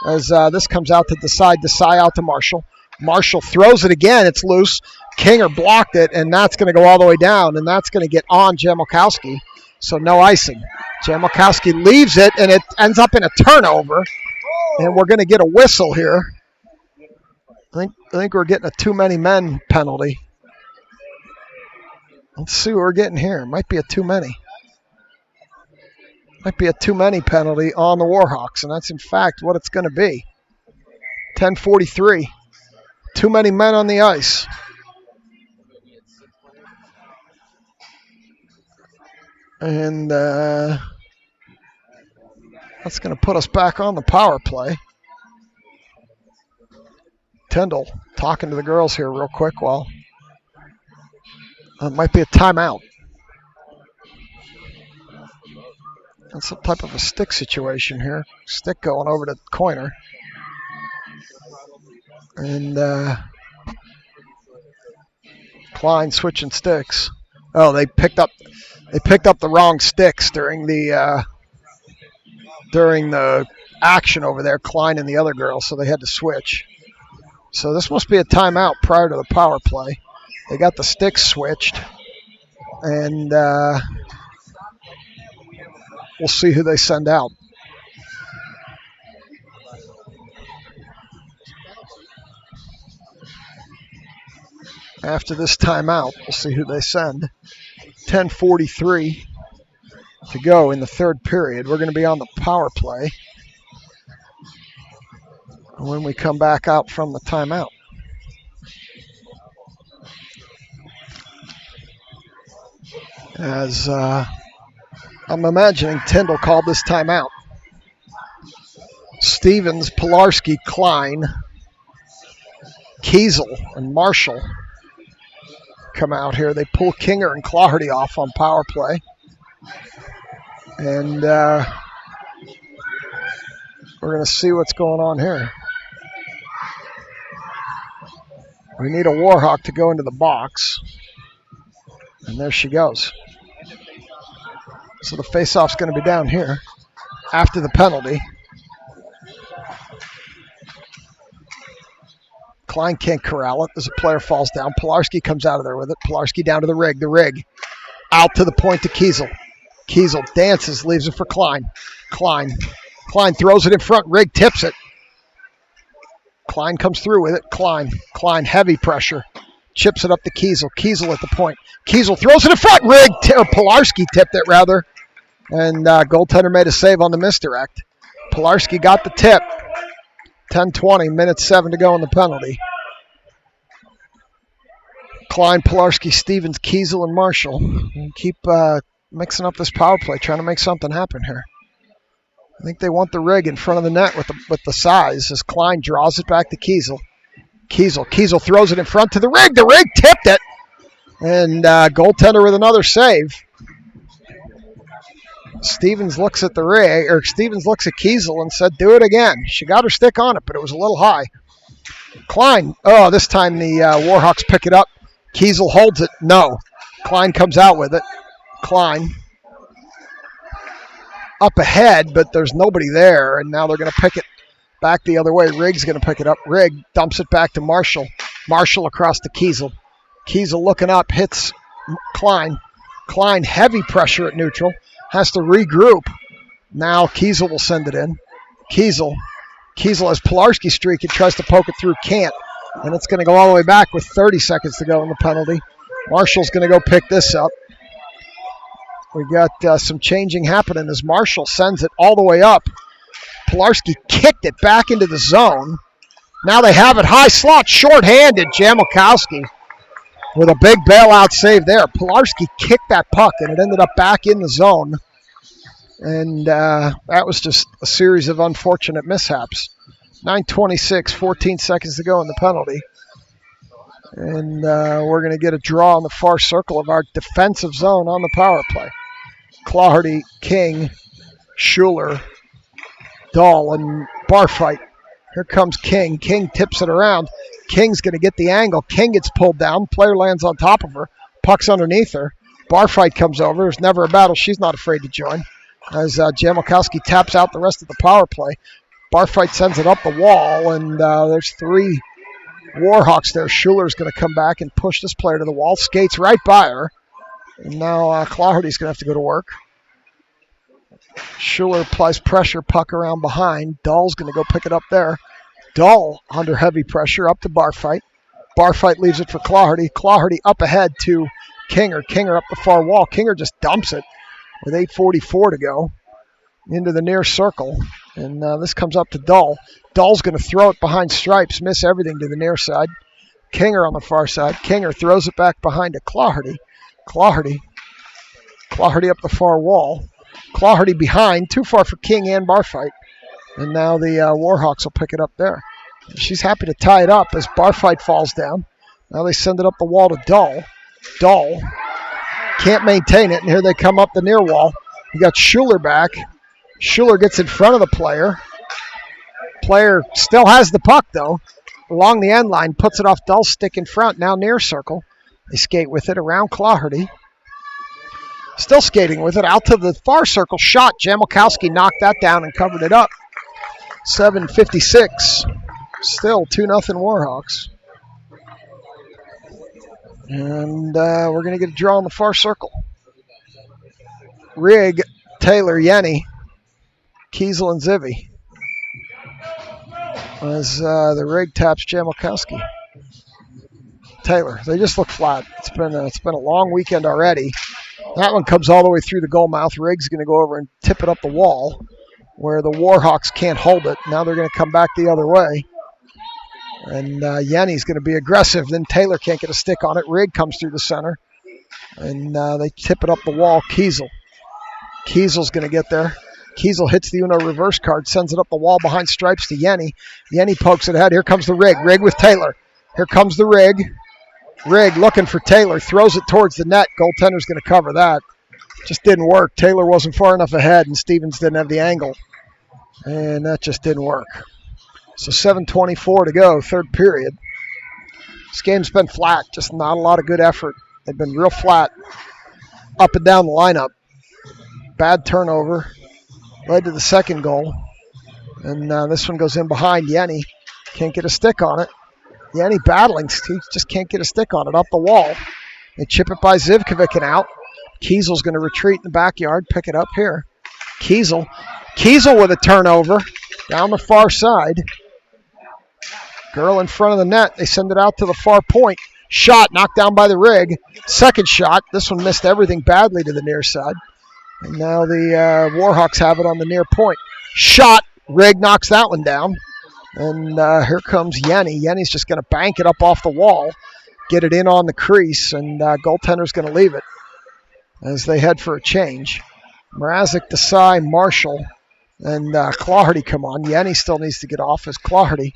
As this comes out to Desai. Desai out to Marshall. Marshall throws it again. It's loose. Kinger blocked it, and that's going to go all the way down, and that's going to get on Jamelkowski. So no icing. Jamalkowski leaves it, and it ends up in a turnover. And we're going to get a whistle here. I think we're getting a too many men penalty. Let's see what we're getting here. Might be a too many. Might be a too many penalty on the Warhawks, and that's in fact what it's going to be. 10:43. Too many men on the ice. And that's going to put us back on the power play. Tyndall talking to the girls here real quick while it might be a timeout. That's some type of a stick situation here. Stick going over to Coiner. And Klein switching sticks. Oh, they picked up the wrong sticks during the action over there, Klein and the other girl, so they had to switch. So this must be a timeout prior to the power play. They got the sticks switched, and we'll see who they send out. After this timeout, we'll see who they send. 10:43 to go in the third period. We're going to be on the power play when we come back out from the timeout. As I'm imagining Tyndall called this timeout. Stevens, Pilarski, Klein, Kiesel, and Marshall come out here. They pull Kinger and Claherty off on power play. And we're going to see what's going on here. We need a Warhawk to go into the box. And there she goes. So the face-off's going to be down here after the penalty. Klein can't corral it as a player falls down. Pilarski comes out of there with it. Pilarski down to the rig. The rig out to the point to Kiesel. Kiesel dances, leaves it for Klein. Klein throws it in front. Rig tips it. Klein comes through with it. Klein heavy pressure. Chips it up to Kiesel. Kiesel at the point. Kiesel throws it in front. Rig, or Pilarski tipped it rather. And goaltender made a save on the misdirect. Pilarski got the tip. 10:20, minute 7 to go in the penalty. Klein, Pilarski, Stevens, Kiesel, and Marshall. And keep mixing up this power play, trying to make something happen here. I think they want the rig in front of the net with the size as Klein draws it back to Kiesel. Kiesel throws it in front to the rig. The rig tipped it. And goaltender with another save. Stevens looks at Kiesel and said, do it again. She got her stick on it, but it was a little high. Klein, this time the Warhawks pick it up. Kiesel holds it. No. Klein comes out with it. Klein up ahead, but there's nobody there, and now they're going to pick it back the other way. Rig's going to pick it up. Rig dumps it back to Marshall. Marshall across to Kiesel. Kiesel looking up, hits Klein. Klein, heavy pressure at neutral. Has to regroup. Now Kiesel will send it in. Kiesel has Pilarski streak and tries to poke it through. Can't. And it's going to go all the way back with 30 seconds to go in the penalty. Marshall's going to go pick this up. We got some changing happening as Marshall sends it all the way up. Pilarski kicked it back into the zone. Now they have it high slot, short-handed. Jamalkowski with a big bailout save there. Pilarski kicked that puck, and it ended up back in the zone. And that was just a series of unfortunate mishaps. 9:26, 14 seconds to go in the penalty. And we're going to get a draw in the far circle of our defensive zone on the power play. Claherty, King, Schuler, Dahl, and Barfight. Here comes King. King tips it around. King's going to get the angle. King gets pulled down. Player lands on top of her. Puck's underneath her. Barfight comes over. There's never a battle she's not afraid to join. As Jamalkowski taps out the rest of the power play. Barfight sends it up the wall, and there's 3 Warhawks there. Schuler's going to come back and push this player to the wall. Skates right by her. And now Claherty's going to have to go to work. Schuler applies pressure, puck around behind. Dahl's going to go pick it up there. Dahl under heavy pressure, up to Barfight. Barfight leaves it for Claherty. Claherty up ahead to Kinger. Kinger up the far wall. Kinger just dumps it with 8:44 to go into the near circle. And this comes up to Dahl. Dahl's going to throw it behind stripes, miss everything to the near side. Kinger on the far side. Kinger throws it back behind to Claherty. Claherty up the far wall. Claherty behind, too far for King and Barfight. And now the Warhawks will pick it up there. She's happy to tie it up as Barfight falls down. Now they send it up the wall to Dahl. Dahl can't maintain it, and here they come up the near wall. You got Schuler back. Schuler gets in front of the player. Player still has the puck, though. Along the end line, puts it off Dahl's stick in front, now near circle. They skate with it around Claherty. Still skating with it out to the far circle. Shot. Jamelkowski knocked that down and covered it up. 7:56. Still 2-0 Warhawks. And we're going to get a draw on the far circle. Rigg, Taylor, Yenny, Kiesel, and Zivy. As the Rigg taps Jamelkowski. Taylor, they just look flat. It's been a long weekend already. That one comes all the way through the goal mouth. Rigg's going to go over and tip it up the wall where the Warhawks can't hold it. Now they're going to come back the other way. And Yenny's going to be aggressive. Then Taylor can't get a stick on it. Rigg comes through the center. And they tip it up the wall. Kiesel. Kiesel's going to get there. Kiesel hits the Uno reverse card, sends it up the wall behind stripes to Yenny. Yenny pokes it ahead. Here comes the Rigg. Rigg with Taylor. Here comes the Rigg. Rigg looking for Taylor. Throws it towards the net. Goaltender's going to cover that. Just didn't work. Taylor wasn't far enough ahead, and Stevens didn't have the angle. And that just didn't work. So 7:24 to go, third period. This game's been flat. Just not a lot of good effort. They've been real flat up and down the lineup. Bad turnover. Led to the second goal. And this one goes in behind Yenny. Can't get a stick on it. Yenny battling. He just can't get a stick on it. Up the wall. They chip it by Zivkovic and out. Kiesel's going to retreat in the backyard. Pick it up here. Kiesel. Kiesel with a turnover. Down the far side. Girl in front of the net. They send it out to the far point. Shot knocked down by the Rigg. Second shot. This one missed everything badly to the near side. And now the Warhawks have it on the near point. Shot. Rigg knocks that one down. And here comes Yenny. Yenny's just going to bank it up off the wall. Get it in on the crease. And goaltender's going to leave it as they head for a change. Mrazek, Desai, Marshall, and Claherty come on. Yenny still needs to get off as Claherty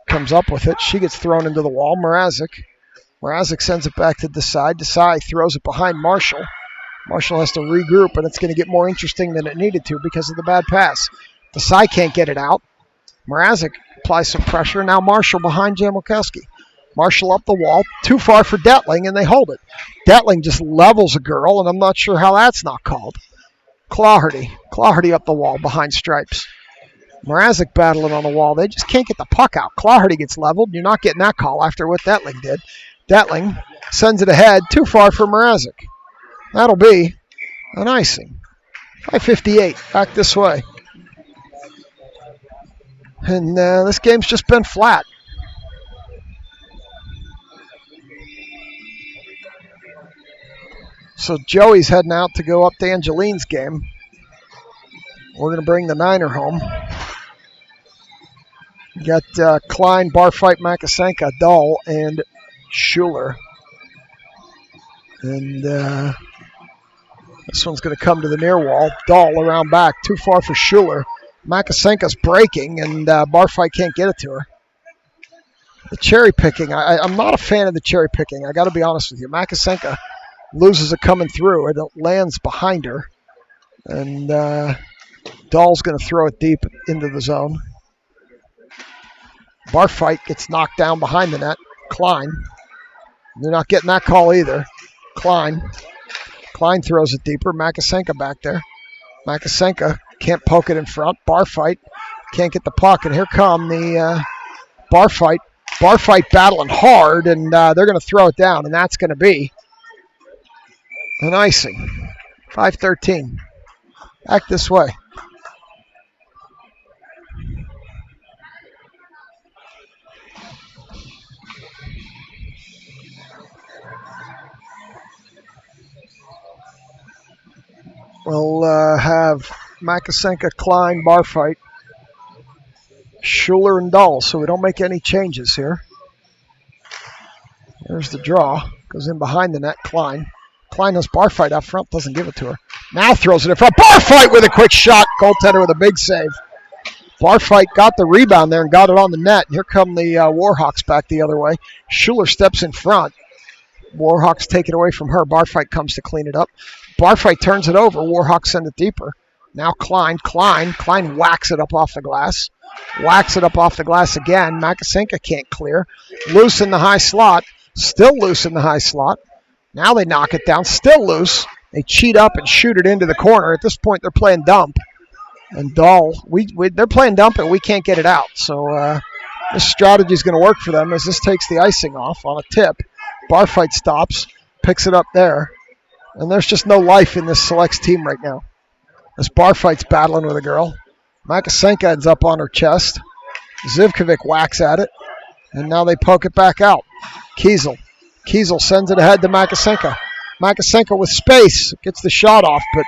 comes up with it. She gets thrown into the wall. Mrazek sends it back to Desai. Desai throws it behind Marshall. Marshall has to regroup, and it's going to get more interesting than it needed to because of the bad pass. Desai can't get it out. Mrazek applies some pressure. Now Marshall behind Jamelkowski. Marshall up the wall. Too far for Detling, and they hold it. Detling just levels a girl, and I'm not sure how that's not called. Claherty up the wall behind stripes. Mrazek battling on the wall. They just can't get the puck out. Claherty gets leveled. You're not getting that call after what Detling did. Detling sends it ahead. Too far for Mrazek. That'll be an icing. 5:58. Back this way. And this game's just been flat. So Joey's heading out to go up to Angeline's game. We're going to bring the Niner home. We got Klein, Barfight, Makasenka, Dahl, and Schuler. And this one's going to come to the near wall. Dahl around back. Too far for Schuler. Makasenka's breaking, and Barfight can't get it to her. The cherry picking. I'm not a fan of the cherry picking. I got to be honest with you. Makasenka loses it coming through. It lands behind her. And Dahl's going to throw it deep into the zone. Barfight gets knocked down behind the net. Klein. They're not getting that call either. Klein throws it deeper. Makasenka back there. Makasenka can't poke it in front. Barfight can't get the puck. And here come the Barfight. Barfight battling hard, and they're going to throw it down, and that's going to be an icing. 5:13. Back this way. We'll have Makasenka, Klein, bar fight, Schuler, and Dahl, so we don't make any changes here. There's the draw. Goes in behind the net, Klein. Klein has bar fight out front, doesn't give it to her. Now throws it in front. Bar fight with a quick shot. Goaltender with a big save. Bar fight got the rebound there and got it on the net. Here come the Warhawks back the other way. Schuler steps in front. Warhawks take it away from her. Bar fight comes to clean it up. Bar fight turns it over. Warhawks send it deeper. Now Klein whacks it up off the glass. Whacks it up off the glass again. Makasenka can't clear. Loose in the high slot. Still loose in the high slot. Now they knock it down. Still loose. They cheat up and shoot it into the corner. At this point, they're playing dump. And Dahl, they're playing dump and we can't get it out. So this strategy is going to work for them as this takes the icing off on a tip. Bar fight stops, picks it up there. And there's just no life in this Selects team right now. This bar fight's battling with a girl. Makasenka ends up on her chest. Zivkovic whacks at it. And now they poke it back out. Kiesel sends it ahead to Makasenka. Makasenka with space. Gets the shot off, but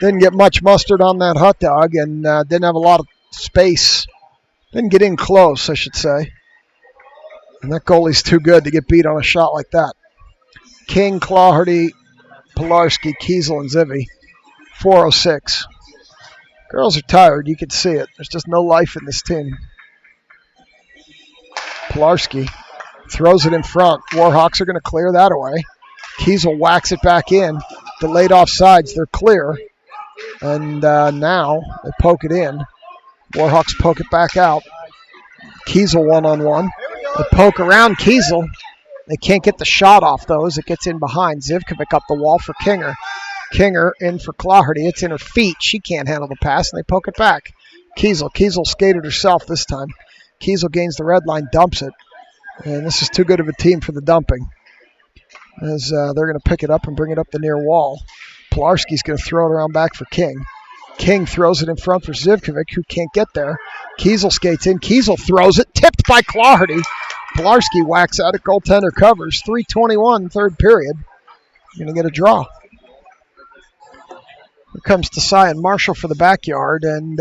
didn't get much mustard on that hot dog and didn't have a lot of space. Didn't get in close, I should say. And that goalie's too good to get beat on a shot like that. King, Clawhardy, Pilarski, Kiesel, and Zivy. 4:06. Girls are tired. You can see it. There's just no life in this team. Pilarski throws it in front. Warhawks are going to clear that away. Kiesel whacks it back in. Delayed offsides. They're clear. And now they poke it in. Warhawks poke it back out. Kiesel one-on-one. They poke around Kiesel. They can't get the shot off, though, as it gets in behind. Zivkovic up the wall for Kinger. Kinger in for Clawhardy. It's in her feet. She can't handle the pass, and they poke it back. Kiesel skated herself this time. Kiesel gains the red line, dumps it. And this is too good of a team for the dumping. As they're going to pick it up and bring it up the near wall. Pilarski's going to throw it around back for King. King throws it in front for Zivkovic, who can't get there. Kiesel skates in. Kiesel throws it, tipped by Clawhardy. Pilarski whacks out it. Goaltender covers. 3:21, third period. Going to get a draw. Here comes Desai and Marshall for the backyard, and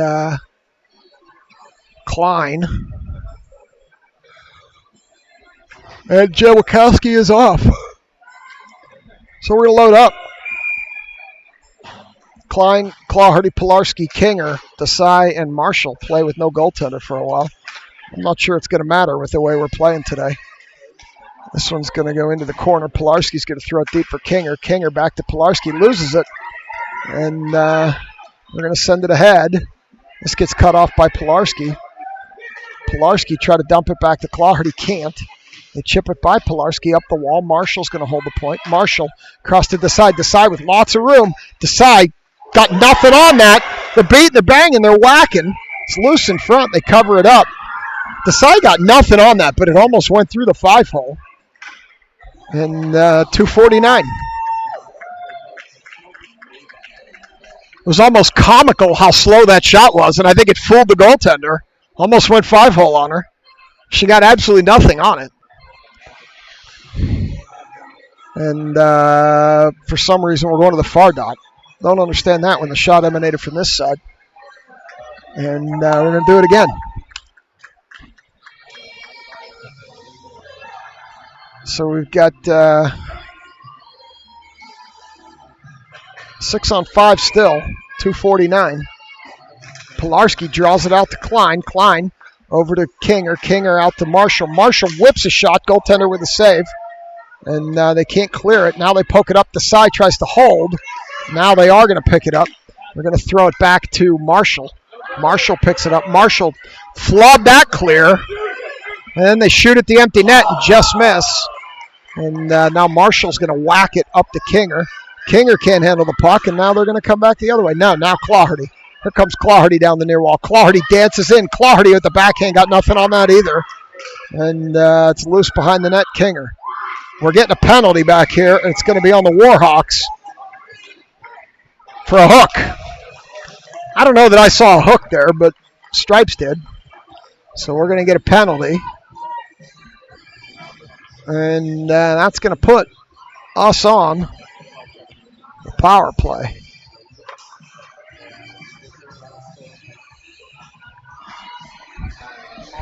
Klein. And Jawikowski is off. So we're going to load up. Klein, Clawhardy, Pilarski, Kinger, Desai, and Marshall play with no goaltender for a while. I'm not sure it's going to matter with the way we're playing today. This one's going to go into the corner. Pilarski's going to throw it deep for Kinger. Kinger back to Pilarski, loses it. And we're going to send it ahead. This gets cut off by Pilarski. Pilarski tried to dump it back to Clawhardy, can't. They chip it by Pilarski up the wall. Marshall's going to hold the point. Marshall across to Desai. Desai with lots of room. Desai got nothing on that. They're beating, they're banging, they're whacking. It's loose in front. They cover it up. Desai got nothing on that, but it almost went through the 5-hole. And 2:49. It was almost comical how slow that shot was, and I think it fooled the goaltender. Almost went 5-hole on her. She got absolutely nothing on it. And for some reason, we're going to the far dot. Don't understand that when the shot emanated from this side. And we're going to do it again. So we've got 6-on-5 still, 2:49. Pilarski draws it out to Klein. Klein over to Kinger. Kinger out to Marshall. Marshall whips a shot. Goaltender with a save. And they can't clear it. Now they poke it up. Desai tries to hold. Now they are going to pick it up. They're going to throw it back to Marshall. Marshall picks it up. Marshall flobbed that clear. And then they shoot at the empty net and just miss. And now Marshall's going to whack it up to Kinger. Kinger can't handle the puck, and now they're going to come back the other way. Now Clawhardy. Here comes Clawhardy down the near wall. Clawhardy dances in. Clawhardy with the backhand. Got nothing on that either. And it's loose behind the net. Kinger. We're getting a penalty back here, and it's going to be on the Warhawks for a hook. I don't know that I saw a hook there, but Stripes did. So we're going to get a penalty. And that's going to put us on the power play.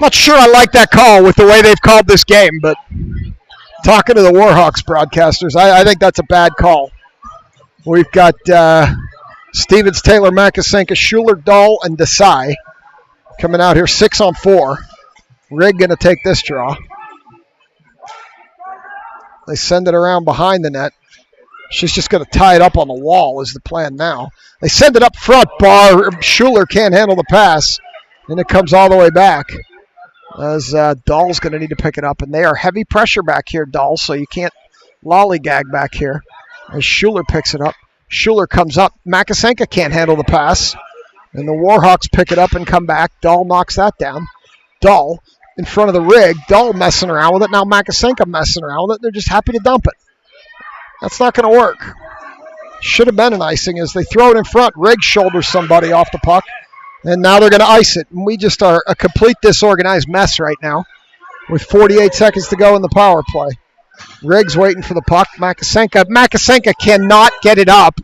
Not sure I like that call with the way they've called this game, but talking to the Warhawks broadcasters, I think that's a bad call. We've got Stevens, Taylor, Makasenka, Schuler, Dahl, and Desai coming out here 6-on-4. Rigg going to take this draw. They send it around behind the net. She's just going to tie it up on the wall is the plan now. They send it up front. Schuler can't handle the pass, and it comes all the way back. As Dahl's going to need to pick it up, and they are heavy pressure back here, Dahl, so you can't lollygag back here. As Schuler picks it up. Schuler comes up. Makasenka can't handle the pass, and the Warhawks pick it up and come back. Dahl knocks that down. Dahl in front of the Rigg. Dahl messing around with it. Now Makasenka messing around with it. They're just happy to dump it. That's not going to work. Should have been an icing as they throw it in front. Rigg shoulders somebody off the puck. And now they're going to ice it. And we just are a complete disorganized mess right now with 48 seconds to go in the power play. Rigg's waiting for the puck. Makasenka cannot get it up.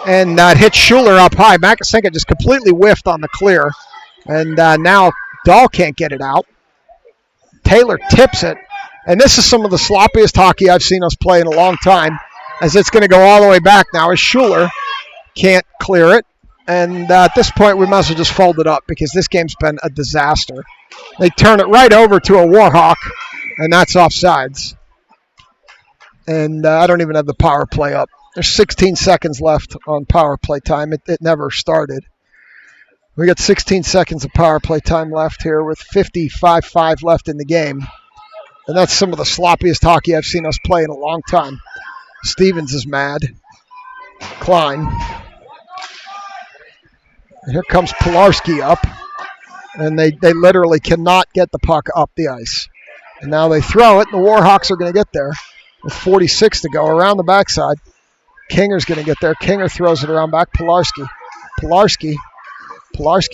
And it hits Schuler up high. Makasenka just completely whiffed on the clear. And now Dahl can't get it out. Taylor tips it. And this is some of the sloppiest hockey I've seen us play in a long time, as it's going to go all the way back now as Schuler can't clear it. And at this point, we might as well just fold it up because this game's been a disaster. They turn it right over to a Warhawk, and that's offsides. And I don't even have the power play up. There's 16 seconds left on power play time. It never started. We got 16 seconds of power play time left here with 55-5 left in the game. And that's some of the sloppiest hockey I've seen us play in a long time. Stevens is mad. Klein. And here comes Pilarski up. And they literally cannot get the puck up the ice. And now they throw it. And the Warhawks are going to get there with 46 to go around the backside. Kinger's going to get there. Kinger throws it around back. Pilarski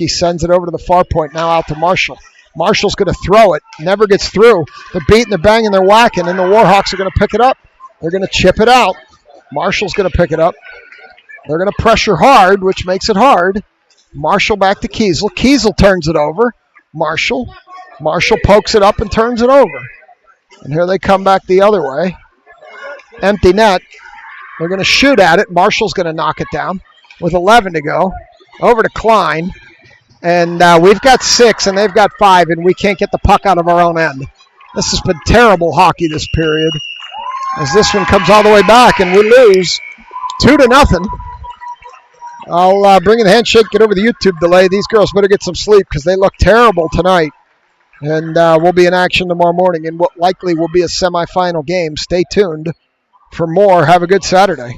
sends it over to the far point, now out to Marshall. Marshall's going to throw it. Never gets through. They're beating, they're banging, they're whacking, and the Warhawks are going to pick it up. They're going to chip it out. Marshall's going to pick it up. They're going to pressure hard, which makes it hard. Marshall back to Kiesel. Kiesel turns it over. Marshall pokes it up and turns it over. And here they come back the other way. Empty net. They're going to shoot at it. Marshall's going to knock it down with 11 to go. Over to Klein. And we've got 6 and they've got 5, and we can't get the puck out of our own end. This has been terrible hockey this period. As this one comes all the way back and we lose 2-0. I'll bring in the handshake, get over the YouTube delay. These girls better get some sleep because they look terrible tonight. And we'll be in action tomorrow morning in what likely will be a semifinal game. Stay tuned for more. Have a good Saturday.